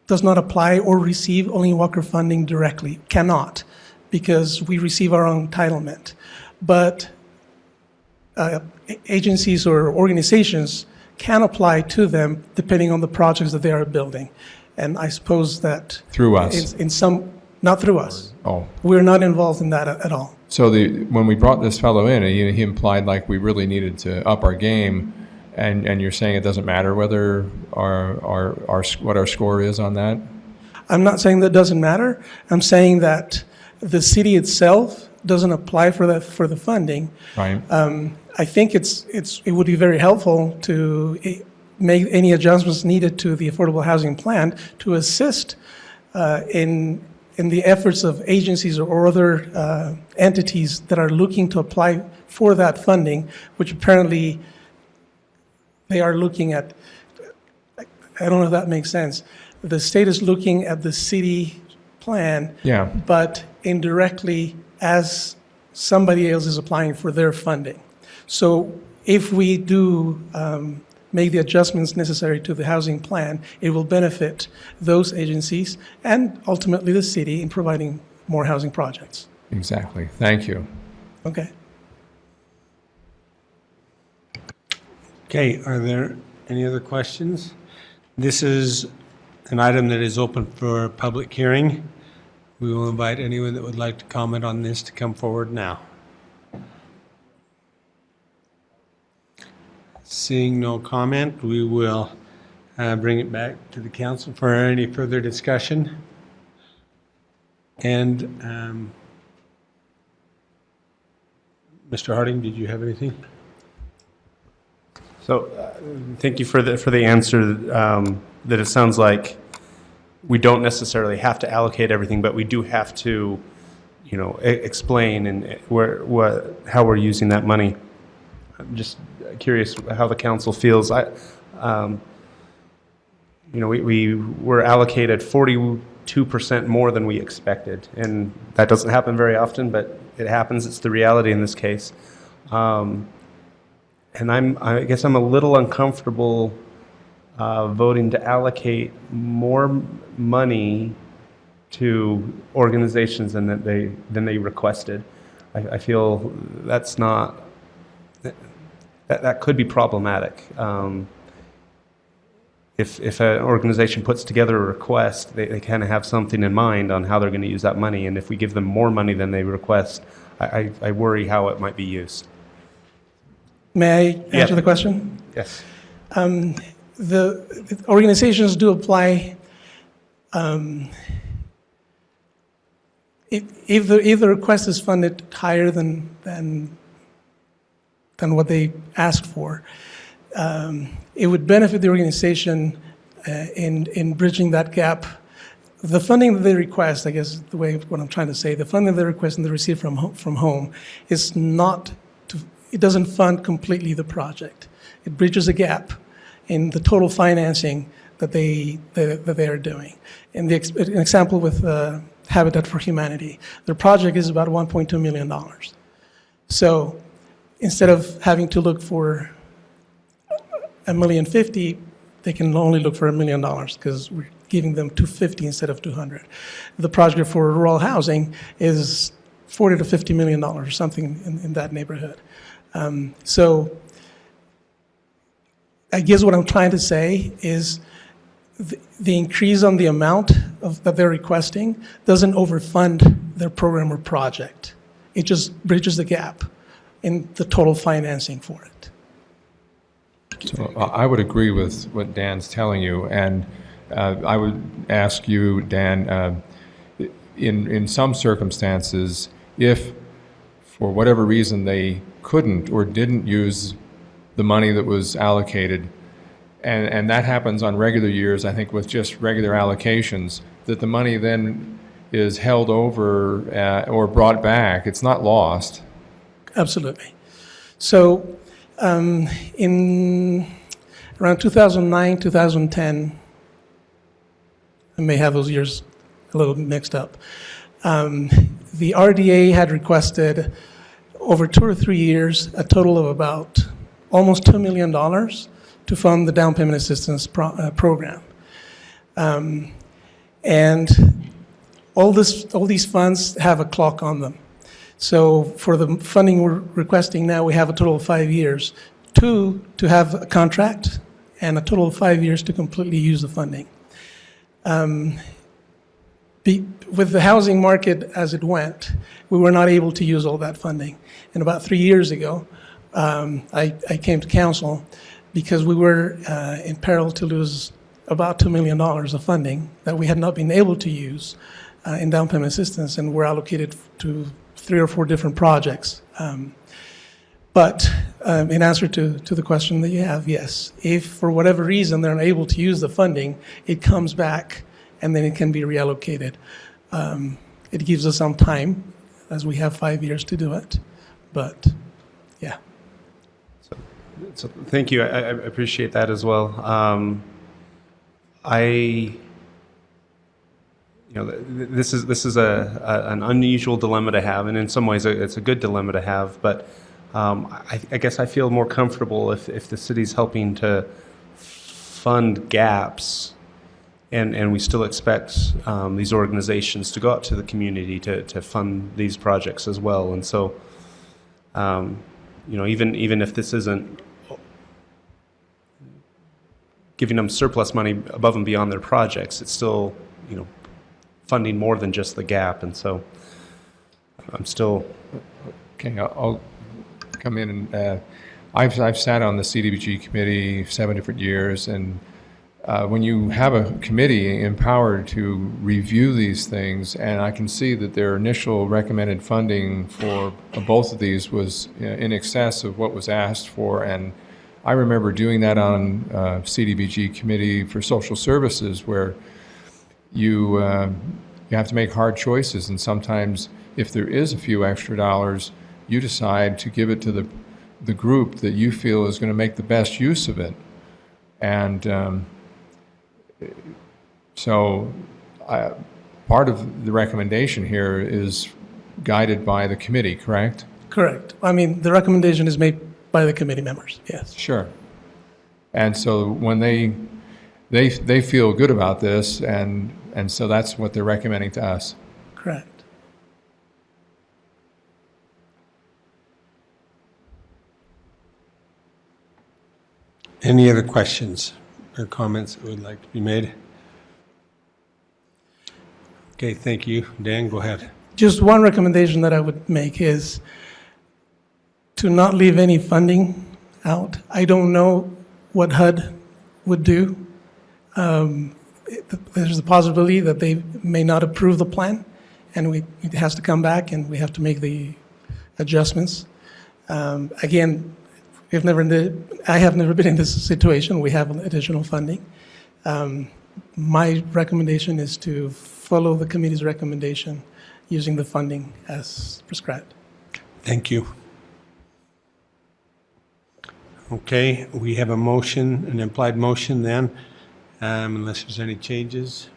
does not apply or receive Olene Walker funding directly, cannot, because we receive our own entitlement. But agencies or organizations can apply to them depending on the projects that they are building. And I suppose that through us, not through us. Oh, we're not involved in that at all. So when we brought this fellow in, he implied like we really needed to up our game, and you're saying it doesn't matter whether what our score is on that? I'm not saying that doesn't matter. I'm saying that the city itself doesn't apply for the funding. Right. I think it would be very helpful to make any adjustments needed to the affordable housing plan to assist in the efforts of agencies or other entities that are looking to apply for that funding, which apparently they are looking at. I don't know if that makes sense. The state is looking at the city plan, yeah, but indirectly as somebody else is applying for their funding. So if we do make the adjustments necessary to the housing plan, it will benefit those agencies and ultimately the city in providing more housing projects. Exactly. Thank you. Okay. Okay, are there any other questions? This is an item that is open for public hearing. We will invite anyone that would like to comment on this to come forward now. Seeing no comment, we will bring it back to the council for any further discussion. And Mr. Harding, did you have anything? So thank you for the answer, that it sounds like we don't necessarily have to allocate everything, but we do have to, explain and how we're using that money. I'm just curious how the council feels. We were allocated 42% more than we expected, and that doesn't happen very often, but it happens. It's the reality in this case. And I guess I'm a little uncomfortable voting to allocate more money to organizations than they requested. I feel that's not, that could be problematic. If an organization puts together a request, they kind of have something in mind on how they're going to use that money, and if we give them more money than they request, I worry how it might be used. May I answer the question? Yes. The organizations do apply if the request is funded higher than what they asked for. It would benefit the organization in bridging that gap. The funding that they request, I guess what I'm trying to say, the funding they request and they receive from home is not. It doesn't fund completely the project. It bridges a gap in the total financing that they are doing. And an example with Habitat for Humanity, their project is about $1.2 million. So instead of having to look for $1.05 million, they can only look for $1 million because we're giving them $250 instead of $200. The project for rural housing is $40 to $50 million or something in that neighborhood. So I guess what I'm trying to say is the increase on the amount that they're requesting doesn't overfund their program or project. It just bridges the gap in the total financing for it. So I would agree with what Dan's telling you, and I would ask you, Dan, in some circumstances, if for whatever reason they couldn't or didn't use the money that was allocated, and that happens on regular years, I think with just regular allocations, that the money then is held over or brought back. It's not lost. Absolutely. So in around 2009, 2010, I may have those years a little mixed up, the RDA had requested over 2 or 3 years a total of about almost $2 million to fund the down payment assistance program. And all these funds have a clock on them. So for the funding we're requesting now, we have a total of 5 years. 2 to have a contract, and a total of 5 years to completely use the funding. With the housing market as it went, we were not able to use all that funding. And about 3 years ago, I came to council because we were in peril to lose about $2 million of funding that we had not been able to use in down payment assistance, and were allocated to 3 or 4 different projects. But in answer to the question that you have, yes, if for whatever reason they're unable to use the funding, it comes back and then it can be reallocated. It gives us some time, as we have 5 years to do it, but yeah. So thank you. I appreciate that as well. This is an unusual dilemma to have, and in some ways it's a good dilemma to have. But I guess I feel more comfortable if the city's helping to fund gaps, and we still expect these organizations to go out to the community to fund these projects as well. And so, even if this isn't giving them surplus money above and beyond their projects. It's still, funding more than just the gap, and so I'm still... Okay, I'll come in and I've sat on the CDBG committee 7 different years, and when you have a committee empowered to review these things, and I can see that their initial recommended funding for both of these was in excess of what was asked for, and I remember doing that on CDBG committee for social services, where you have to make hard choices, and sometimes if there is a few extra dollars, you decide to give it to the group that you feel is going to make the best use of it. And so part of the recommendation here is guided by the committee, correct? Correct. I mean, the recommendation is made by the committee members, yes. Sure. And so when they feel good about this, and so that's what they're recommending to us. Correct. Any other questions or comments that would like to be made? Okay, thank you. Dan, go ahead. Just one recommendation that I would make is to not leave any funding out. I don't know what HUD would do. There's a possibility that they may not approve the plan, and it has to come back, and we have to make the adjustments. Again, I have never been in this situation. We have additional funding. My recommendation is to follow the committee's recommendation using the funding as prescribed. Thank you. Okay, we have a motion, an implied motion then, unless there's any changes.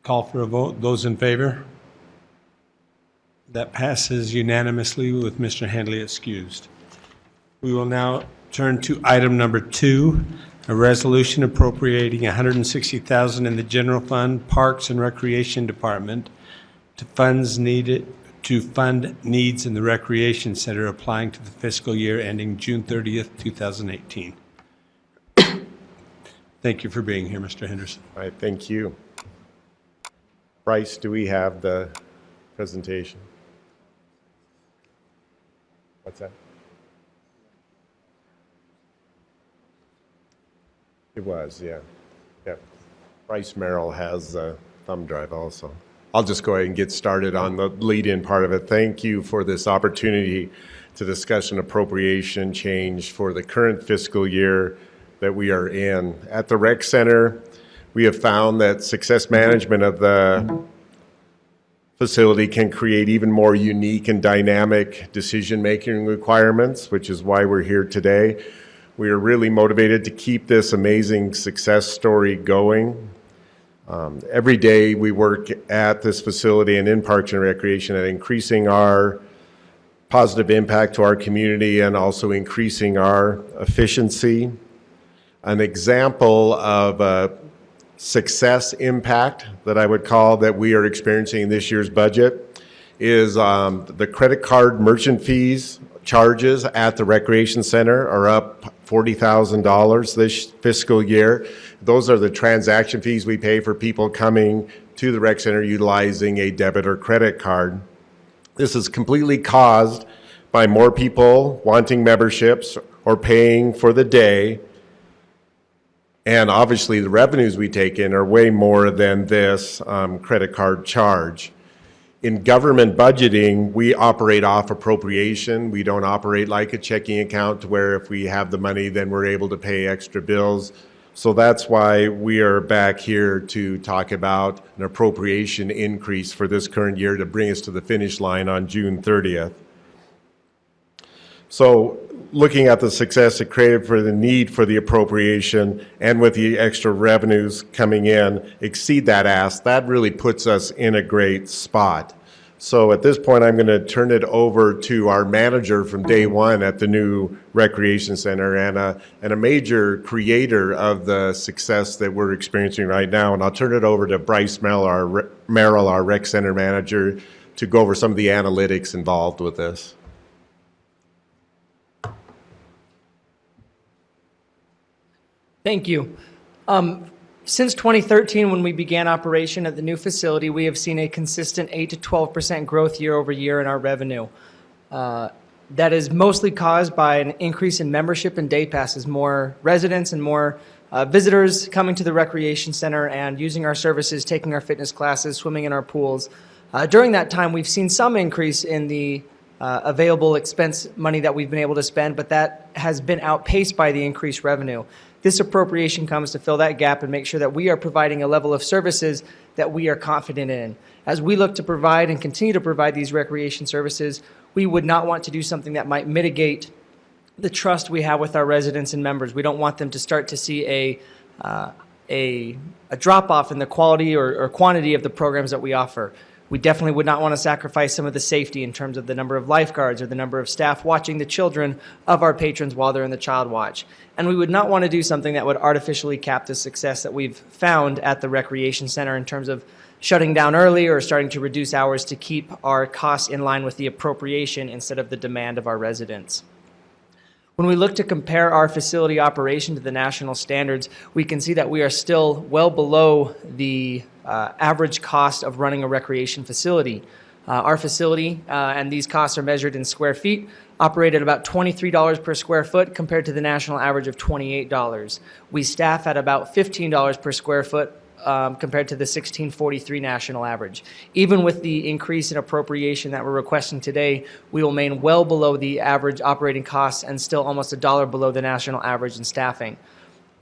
Call for a vote. Those in favor? That passes unanimously with Mr. Handley excused. We will now turn to item number 2, a resolution appropriating $160,000 in the general fund, Parks and Recreation Department to funds needed to fund needs in the Recreation Center applying to the fiscal year ending June 30th, 2018. Thank you for being here, Mr. Henderson. All right, thank you. Bryce, do we have the presentation? What's that? It was, yeah. Yeah. Bryce Merrill has a thumb drive also. I'll just go ahead and get started on the lead-in part of it. Thank you for this opportunity to discuss an appropriation change for the current fiscal year that we are in. At the Rec Center, we have found that success management of the facility can create even more unique and dynamic decision-making requirements, which is why we're here today. We are really motivated to keep this amazing success story going. Every day we work at this facility and in Parks and Recreation at increasing our positive impact to our community and also increasing our efficiency. An example of a success impact that I would call that we are experiencing in this year's budget is the credit card merchant fees charges at the Recreation Center are up $40,000 this fiscal year. Those are the transaction fees we pay for people coming to the Rec Center utilizing a debit or credit card. This is completely caused by more people wanting memberships or paying for the day. And obviously the revenues we take in are way more than this credit card charge. In government budgeting, we operate off appropriation. We don't operate like a checking account where if we have the money, then we're able to pay extra bills. So that's why we are back here to talk about an appropriation increase for this current year to bring us to the finish line on June 30th. So looking at the success it created for the need for the appropriation and with the extra revenues coming in exceed that ask, that really puts us in a great spot. So at this point, I'm going to turn it over to our manager from day one at the new Recreation Center and a major creator of the success that we're experiencing right now. And I'll turn it over to Bryce Merrill, our Rec Center manager, to go over some of the analytics involved with this. Thank you. Since 2013, when we began operation at the new facility, we have seen a consistent 8 to 12% growth year over year in our revenue. That is mostly caused by an increase in membership and day passes, more residents and more visitors coming to the recreation center and using our services, taking our fitness classes, swimming in our pools. During that time, we've seen some increase in the available expense money that we've been able to spend, but that has been outpaced by the increased revenue. This appropriation comes to fill that gap and make sure that we are providing a level of services that we are confident in. As we look to provide and continue to provide these recreation services, we would not want to do something that might mitigate the trust we have with our residents and members. We don't want them to start to see a drop-off in the quality or quantity of the programs that we offer. We definitely would not want to sacrifice some of the safety in terms of the number of lifeguards or the number of staff watching the children of our patrons while they're in the child watch. And we would not want to do something that would artificially cap the success that we've found at the recreation center in terms of shutting down early or starting to reduce hours to keep our costs in line with the appropriation instead of the demand of our residents. When we look to compare our facility operation to the national standards, we can see that we are still well below the average cost of running a recreation facility. Our facility, and these costs are measured in square feet, operate at about $23 per square foot compared to the national average of $28. We staff at about $15 per square foot compared to the $16.43 national average. Even with the increase in appropriation that we're requesting today, we will remain well below the average operating costs and still almost $1 below the national average in staffing.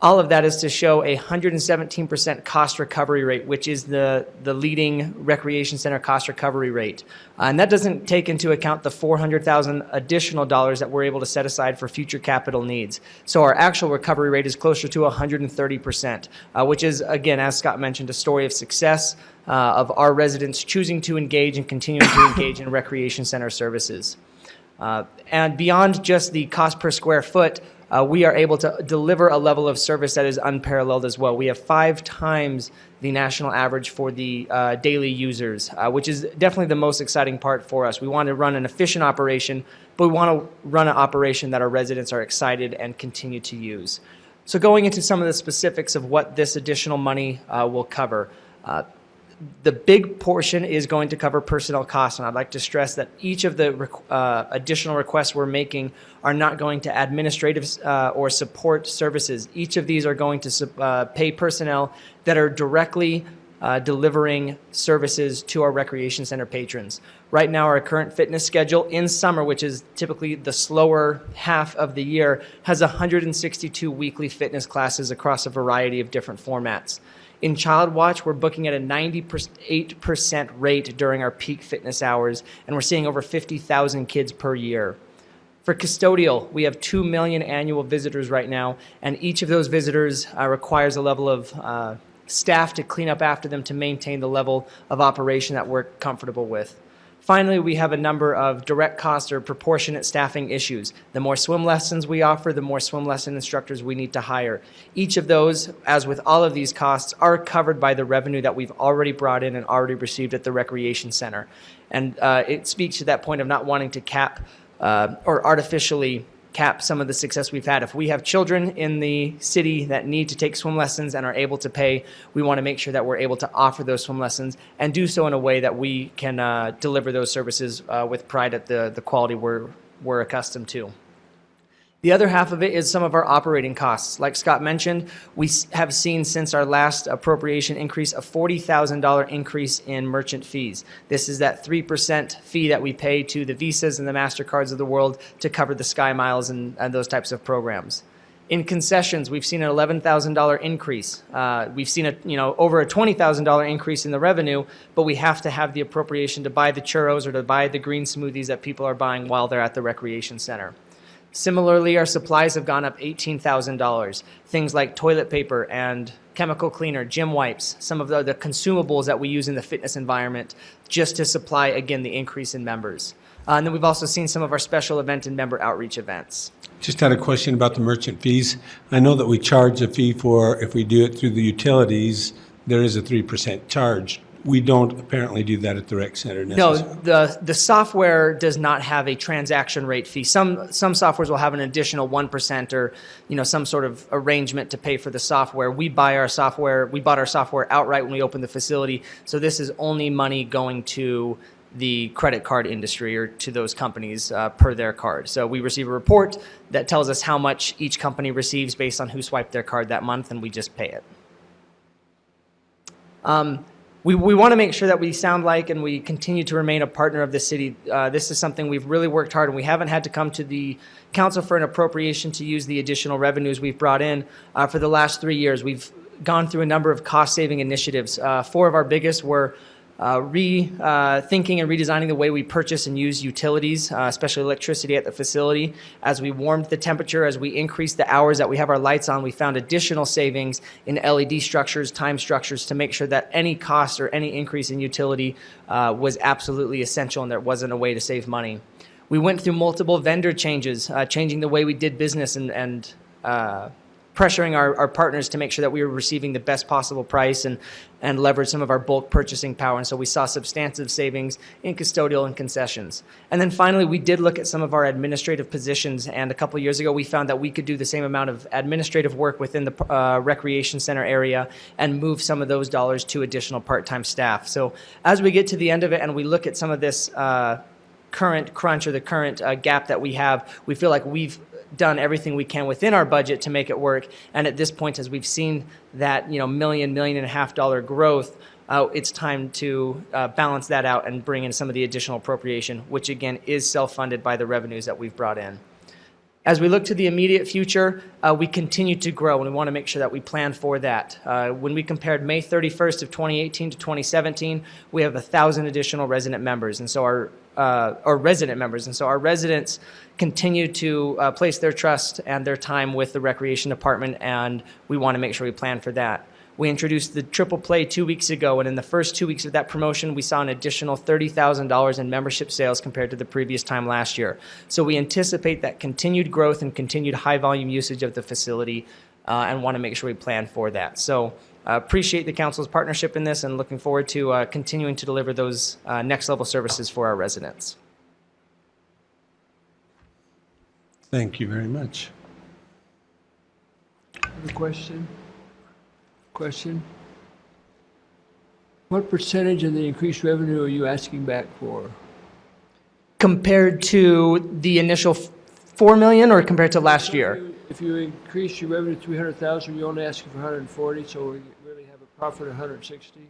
All of that is to show a 117% cost recovery rate, which is the leading recreation center cost recovery rate. And that doesn't take into account the $400,000 additional dollars that we're able to set aside for future capital needs. So our actual recovery rate is closer to 130%, which is, again, as Scott mentioned, a story of success of our residents choosing to engage and continuing to engage in recreation center services. And beyond just the cost per square foot, we are able to deliver a level of service that is unparalleled as well. We have 5 times the national average for the daily users, which is definitely the most exciting part for us. We want to run an efficient operation, but we want to run an operation that our residents are excited and continue to use. So going into some of the specifics of what this additional money will cover. The big portion is going to cover personnel costs, and I'd like to stress that each of the additional requests we're making are not going to administrative or support services. Each of these are going to pay personnel that are directly delivering services to our recreation center patrons. Right now, our current fitness schedule in summer, which is typically the slower half of the year, has 162 weekly fitness classes across a variety of different formats. In Child Watch, we're booking at a 98% rate during our peak fitness hours, and we're seeing over 50,000 kids per year. For custodial, we have 2 million annual visitors right now, and each of those visitors requires a level of staff to clean up after them to maintain the level of operation that we're comfortable with. Finally, we have a number of direct cost or proportionate staffing issues. The more swim lessons we offer, the more swim lesson instructors we need to hire. Each of those, as with all of these costs, are covered by the revenue that we've already brought in and already received at the recreation center. And it speaks to that point of not wanting to cap or artificially cap some of the success we've had. If we have children in the city that need to take swim lessons and are able to pay, we want to make sure that we're able to offer those swim lessons and do so in a way that we can deliver those services with pride at the quality we're accustomed to. The other half of it is some of our operating costs. Like Scott mentioned, we have seen since our last appropriation increase a $40,000 increase in merchant fees. This is that 3% fee that we pay to the Visas and the MasterCards of the world to cover the Sky Miles and those types of programs. In concessions, we've seen an $11,000 increase. We've seen over a $20,000 increase in the revenue, but we have to have the appropriation to buy the churros or to buy the green smoothies that people are buying while they're at the recreation center. Similarly, our supplies have gone up $18,000. Things like toilet paper and chemical cleaner, gym wipes, some of the consumables that we use in the fitness environment just to supply, again, the increase in members. And then we've also seen some of our special event and member outreach events. Just had a question about the merchant fees. I know that we charge a fee for, if we do it through the utilities, there is a 3% charge. we don't apparently do that at the rec center No, necessarily. the software does not have a transaction rate fee. Some softwares will have an additional 1% or, some sort of arrangement to pay for the software. We bought our software outright when we opened the facility. So this is only money going to the credit card industry or to those companies per their card. So we receive a report that tells us how much each company receives based on who swiped their card that month, and we just pay it. We want to make sure that we sound like and we continue to remain a partner of the city. This is something we've really worked hard, and we haven't had to come to the council for an appropriation to use the additional revenues we've brought in. For the last 3 years, we've gone through a number of cost-saving initiatives. 4 of our biggest were rethinking and redesigning the way we purchase and use utilities, especially electricity at the facility. As we warmed the temperature, as we increased the hours that we have our lights on, we found additional savings in LED structures, time structures, to make sure that any cost or any increase in utility was absolutely essential and there wasn't a way to save money. We went through multiple vendor changes, changing the way we did business and pressuring our partners to make sure that we were receiving the best possible price and leverage some of our bulk purchasing power. And so we saw substantive savings in custodial and concessions. And then finally, we did look at some of our administrative positions. And a couple of years ago, we found that we could do the same amount of administrative work within the recreation center area and move some of those dollars to additional part-time staff. So as we get to the end of it and we look at some of this current crunch or the current gap that we have, we feel like we've done everything we can within our budget to make it work. And at this point, as we've seen that $1.5 million growth, it's time to balance that out and bring in some of the additional appropriation, which again is self-funded by the revenues that we've brought in. As we look to the immediate future, we continue to grow, and we want to make sure that we plan for that. When we compared May 31st of 2018 to 2017, we have 1,000 additional resident members, and so our residents continue to place their trust and their time with the Recreation Department, and we want to make sure we plan for that. We introduced the Triple Play 2 weeks ago, and in the first 2 weeks of that promotion, we saw an additional $30,000 in membership sales compared to the previous time last year. So we anticipate that continued growth and continued high volume usage of the facility and want to make sure we plan for that. So appreciate the council's partnership in this and looking forward to continuing to deliver those next level services for our residents. Thank you very much. Another question? What percentage of the increased revenue are you asking back for? Compared to the initial $4 million or compared to last year? If you increase your revenue to $300,000, you're only asking for 140, so we really have a profit of 160?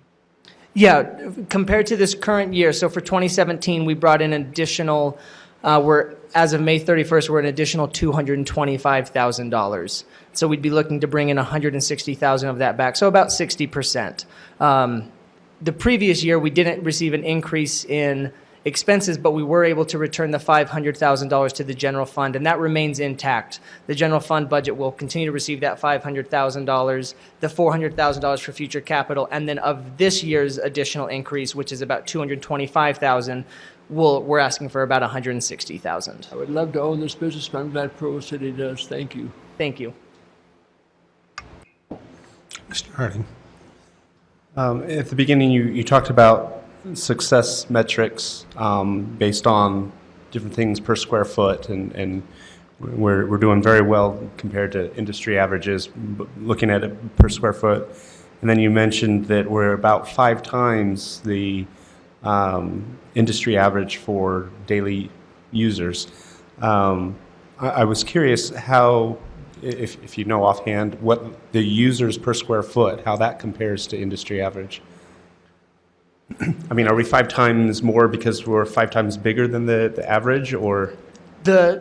Yeah, compared to this current year, so for 2017, we brought in additional, as of May 31st, we're an additional $225,000. So we'd be looking to bring in $160,000 of that back, so about 60%. The previous year, we didn't receive an increase in expenses, but we were able to return the $500,000 to the general fund, and that remains intact. The general fund budget will continue to receive that $500,000, the $400,000 for future capital, and then of this year's additional increase, which is about $225,000, we're asking for about $160,000. I would love to own this business, but I'm glad Provo City does. Thank you. Thank you. Mr. Harding. At the beginning, you talked about success metrics based on different things per square foot, and we're doing very well compared to industry averages, looking at it per square foot. And then you mentioned that we're about 5 times the industry average for daily users. I was curious how, if you know offhand, what the users per square foot, how that compares to industry average. I mean, are we 5 times more because we're 5 times bigger than the average, or?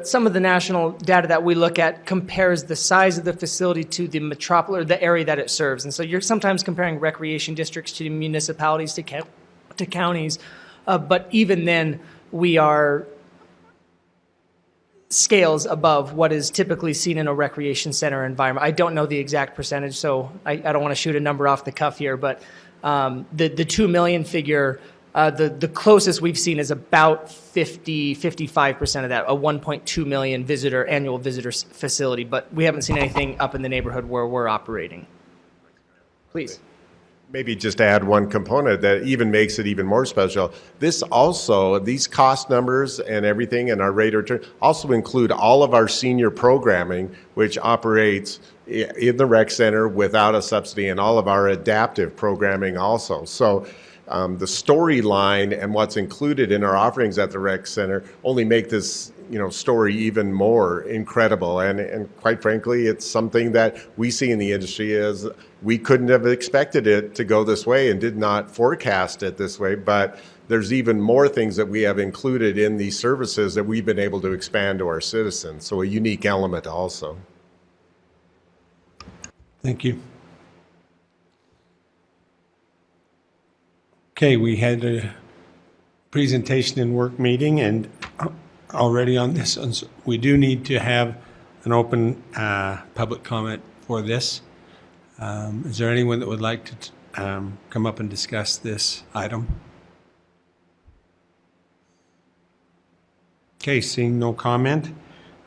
Some of the national data that we look at compares the size of the facility to the metropolis, or the area that it serves. And so you're sometimes comparing recreation districts to municipalities, to counties. But even then, we are scales above what is typically seen in a recreation center environment. I don't know the exact percentage, so I don't want to shoot a number off the cuff here, but the 2 million figure, the closest we've seen is about 55% of that, a 1.2 million annual visitor facility, but we haven't seen anything up in the neighborhood where we're operating. Please. maybe just add one component that even makes it even more special. This also, these cost numbers and everything and our rate of return also include all of our senior programming, which operates in the rec center without a subsidy, and all of our adaptive programming also. So the storyline and what's included in our offerings at the rec center only make this story even more incredible. And quite frankly, it's something that we see in the industry is we couldn't have expected it to go this way and did not forecast it this way. But there's even more things that we have included in these services that we've been able to expand to our citizens. So a unique element also. Thank you. Okay, we had a presentation and work meeting, and already on this, we do need to have an open public comment for this. Is there anyone that would like to come up and discuss this item? Okay, seeing no comment,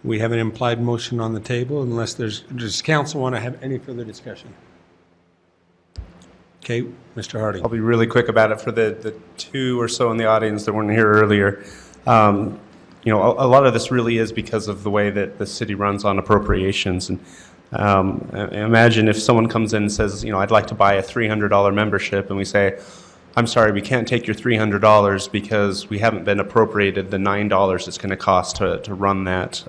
we have an implied motion on the table unless does council want to have any further discussion? Okay, Mr. Harding. I'll be really quick about it for the two or so in the audience that weren't here earlier. A lot of this really is because of the way that the city runs on appropriations. And imagine if someone comes in and says, I'd like to buy a $300 membership, and we say, I'm sorry, we can't take your $300 because we haven't been appropriated the $9 it's going to cost to run that.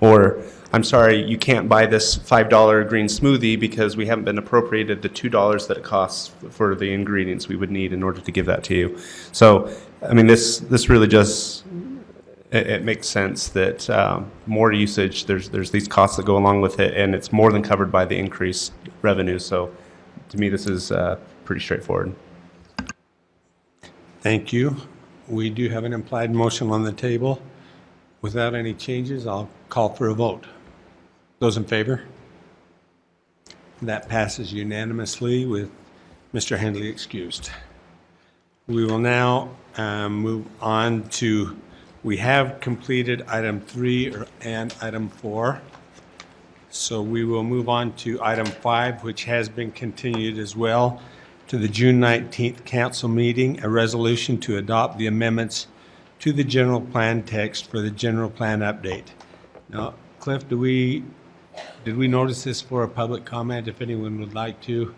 Or, I'm sorry, you can't buy this $5 green smoothie because we haven't been appropriated the $2 that it costs for the ingredients we would need in order to give that to you. So, this really just, it makes sense that more usage, there's these costs that go along with it, and it's more than covered by the increased revenue. So, to me, this is pretty straightforward. Thank you. We do have an implied motion on the table. Without any changes, I'll call for a vote. Those in favor? That passes unanimously with Mr. Hendley excused. We will now move on to, we have completed item 3 and item 4. So we will move on to item 5, which has been continued as well to the June 19th council meeting, a resolution to adopt the amendments to the general plan text for the general plan update. Now, Cliff, did we notice this for a public comment, if anyone would like to?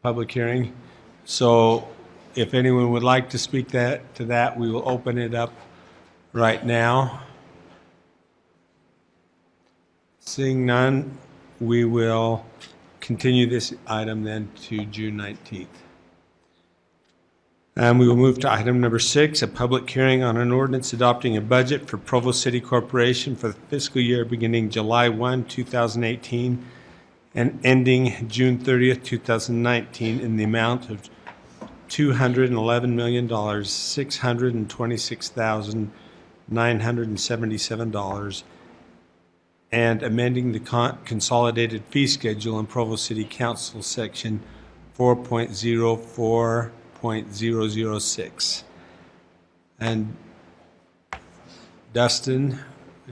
Public hearing. So if anyone would like to speak to that, we will open it up right now. Seeing none, we will continue this item then to June 19th. We will move to item number 6, a public hearing on an ordinance adopting a budget for Provo City Corporation for the fiscal year beginning July 1, 2018 and ending June 30th, 2019 in the amount of $211,626,977 and amending the consolidated fee schedule in Provo City Council section 4.04.006. And Dustin,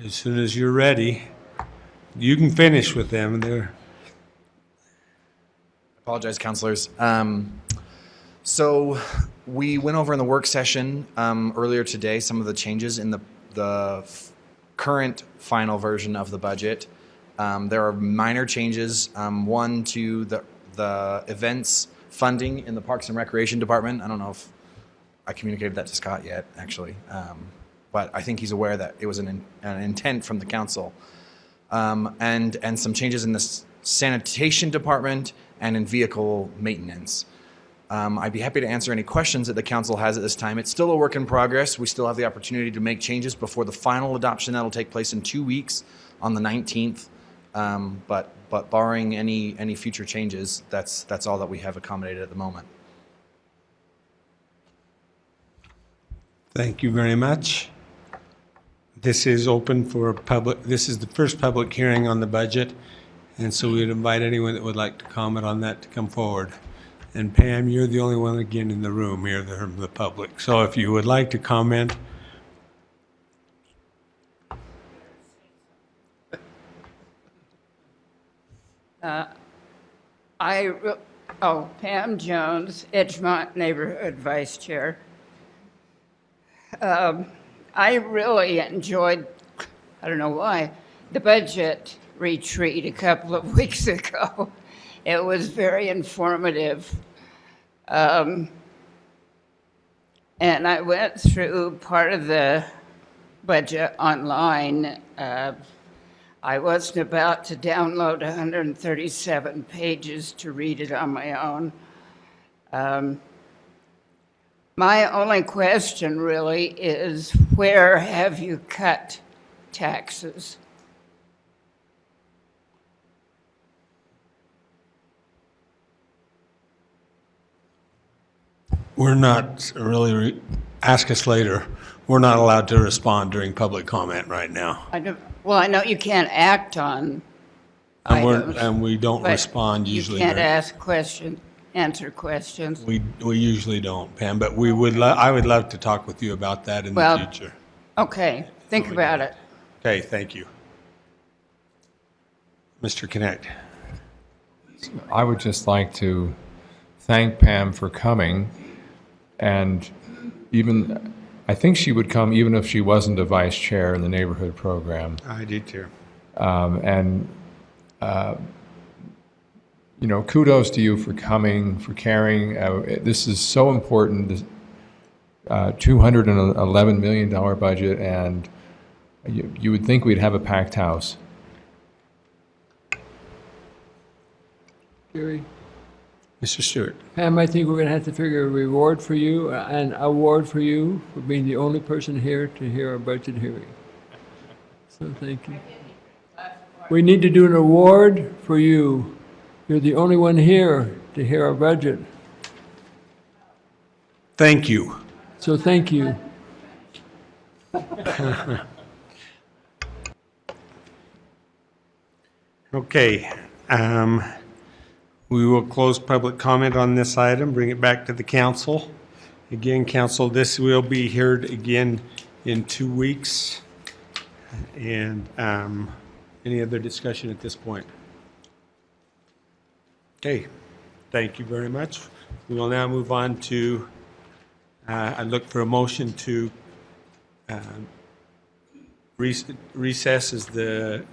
as soon as you're ready, you can finish with them. Apologize, councilors. So we went over in the work session earlier today some of the changes in the current final version of the budget. There are minor changes. One to the events funding in the Parks and Recreation Department. I don't know if I communicated that to Scott yet, actually, but I think he's aware that it was an intent from the council. And some changes in the sanitation department and in vehicle maintenance. I'd be happy to answer any questions that the council has at this time. It's still a work in progress. We still have the opportunity to make changes before the final adoption that'll take place in 2 weeks on the 19th. But barring any future changes, that's all that we have accommodated at the moment. Thank you very much. This is open for public. This is the first public hearing on the budget, and so we would invite anyone that would like to comment on that to come forward. And Pam, you're the only one again in the room here from the public. So if you would like to comment. Pam Jones, Edgemont Neighborhood Vice Chair. I really enjoyed, I don't know why, the budget retreat a couple of weeks ago. It was very informative. And I went through part of the budget online. I wasn't about to download 137 pages to read it on my own. My only question really is, where have you cut taxes? We're not really, ask us later. We're not allowed to respond during public comment right now. Well, I know you can't act on items. And we don't but respond usually. You can't ask questions, answer questions. We usually don't, Pam, but I would love to talk with you about that in the future. Okay, think about it. Okay, thank you. Mr. Connect. I would just like to thank Pam for coming, and I think she would come even if she wasn't a vice chair in the neighborhood program. I do too. Kudos to you for coming, for caring. This is so important. This $211 million budget, and you would think we'd have a packed house. Gary? Mr. Stewart. Pam, I think we're going to have to figure a reward for you, an award for you for being the only person here to hear our budget hearing. So thank you. We need to do an award for you. You're the only one here to hear our budget. Thank you. So thank you. Okay. We will close public comment on this item, bring it back to the council. Again, council, this will be heard again in 2 weeks. And any other discussion at this point? Okay, thank you very much. We will now move on to, I look for a motion to recess as the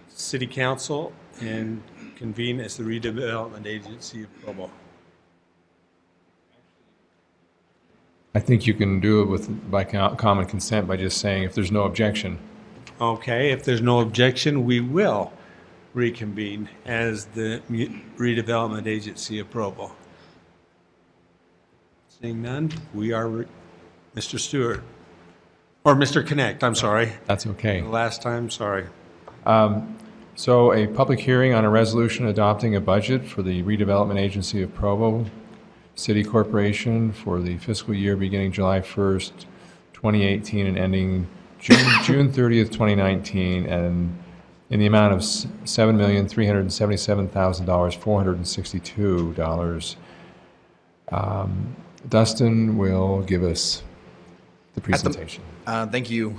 city council and convene as the Redevelopment Agency of Provo. I think you can do it by common consent by just saying if there's no objection. Okay, if there's no objection, we will reconvene as the Redevelopment Agency of Provo. Seeing none, we are Mr. Stewart. Or Mr. Connect, I'm sorry. That's okay. Last time, sorry. So a public hearing on a resolution adopting a budget for the Redevelopment Agency of Provo City Corporation for the fiscal year beginning July 1st, 2018 and ending June 30th, 2019, and in the amount of $7,377,462. Dustin will give us the presentation. Thank you,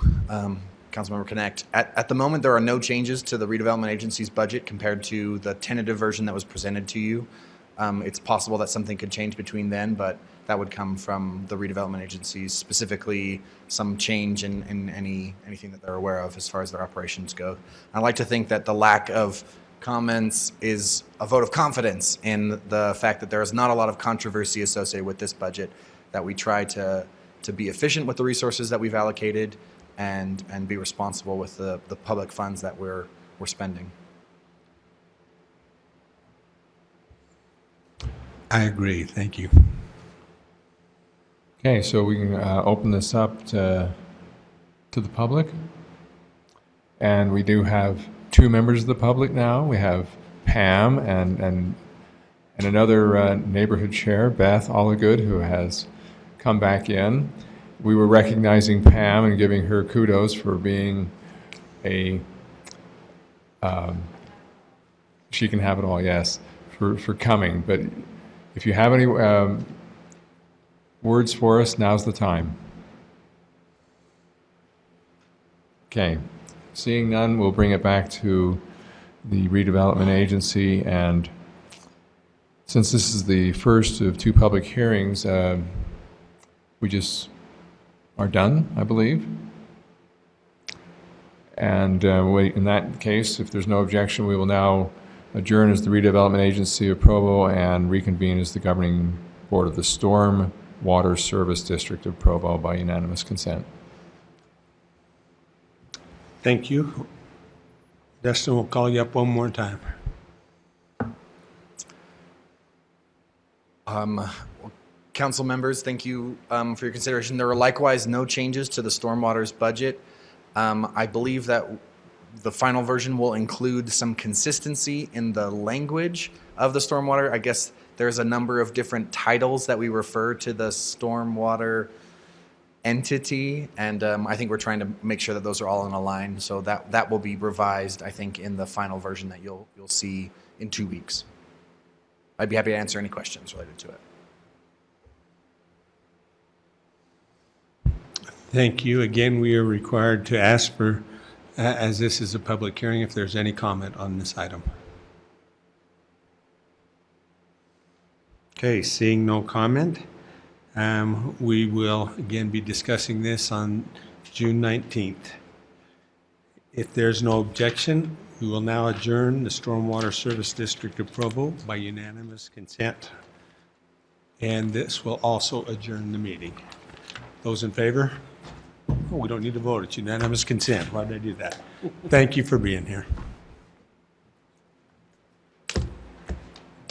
Councilmember Connect. At the moment, there are no changes to the Redevelopment Agency's budget compared to the tentative version that was presented to you. It's possible that something could change between then, but that would come from the Redevelopment Agencies, specifically some change in anything that they're aware of as far as their operations go. I like to think that the lack of comments is a vote of confidence in the fact that there is not a lot of controversy associated with this budget, that we try to be efficient with the resources that we've allocated and be responsible with the public funds that we're spending. I agree. Thank you. Okay, so we can open this up to the public. And we do have 2 members of the public now. We have Pam and another neighborhood chair, Beth Allagood, who has come back in. We were recognizing Pam and giving her kudos for being she can have it all, yes, for coming. But if you have any words for us, now's the time. Okay, seeing none, we'll bring it back to the Redevelopment Agency, and Since this is the first of two public hearings, we just are done, I believe. And in that case, if there's no objection, we will now adjourn as the Redevelopment Agency of Provo and reconvene as the governing board of the Storm Water Service District of Provo by unanimous consent. Thank you. Dustin will call you up one more time. Council members, thank you for your consideration. There are likewise no changes to the stormwater's budget. I believe that the final version will include some consistency in the language of the stormwater. I guess there's a number of different titles that we refer to the stormwater entity, and I think we're trying to make sure that those are all in a line. So that will be revised, I think, in the final version that you'll see in 2 weeks. I'd be happy to answer any questions related to it. Thank you. Again, we are required to ask for, as this is a public hearing, if there's any comment on this item. Okay, seeing no comment, we will again be discussing this on June 19th. If there's no objection, we will now adjourn the Stormwater Service District of Provo by unanimous consent. And this will also adjourn the meeting. Those in favor? Oh, we don't need to vote. It's unanimous consent. Why did I do that? Thank you for being here.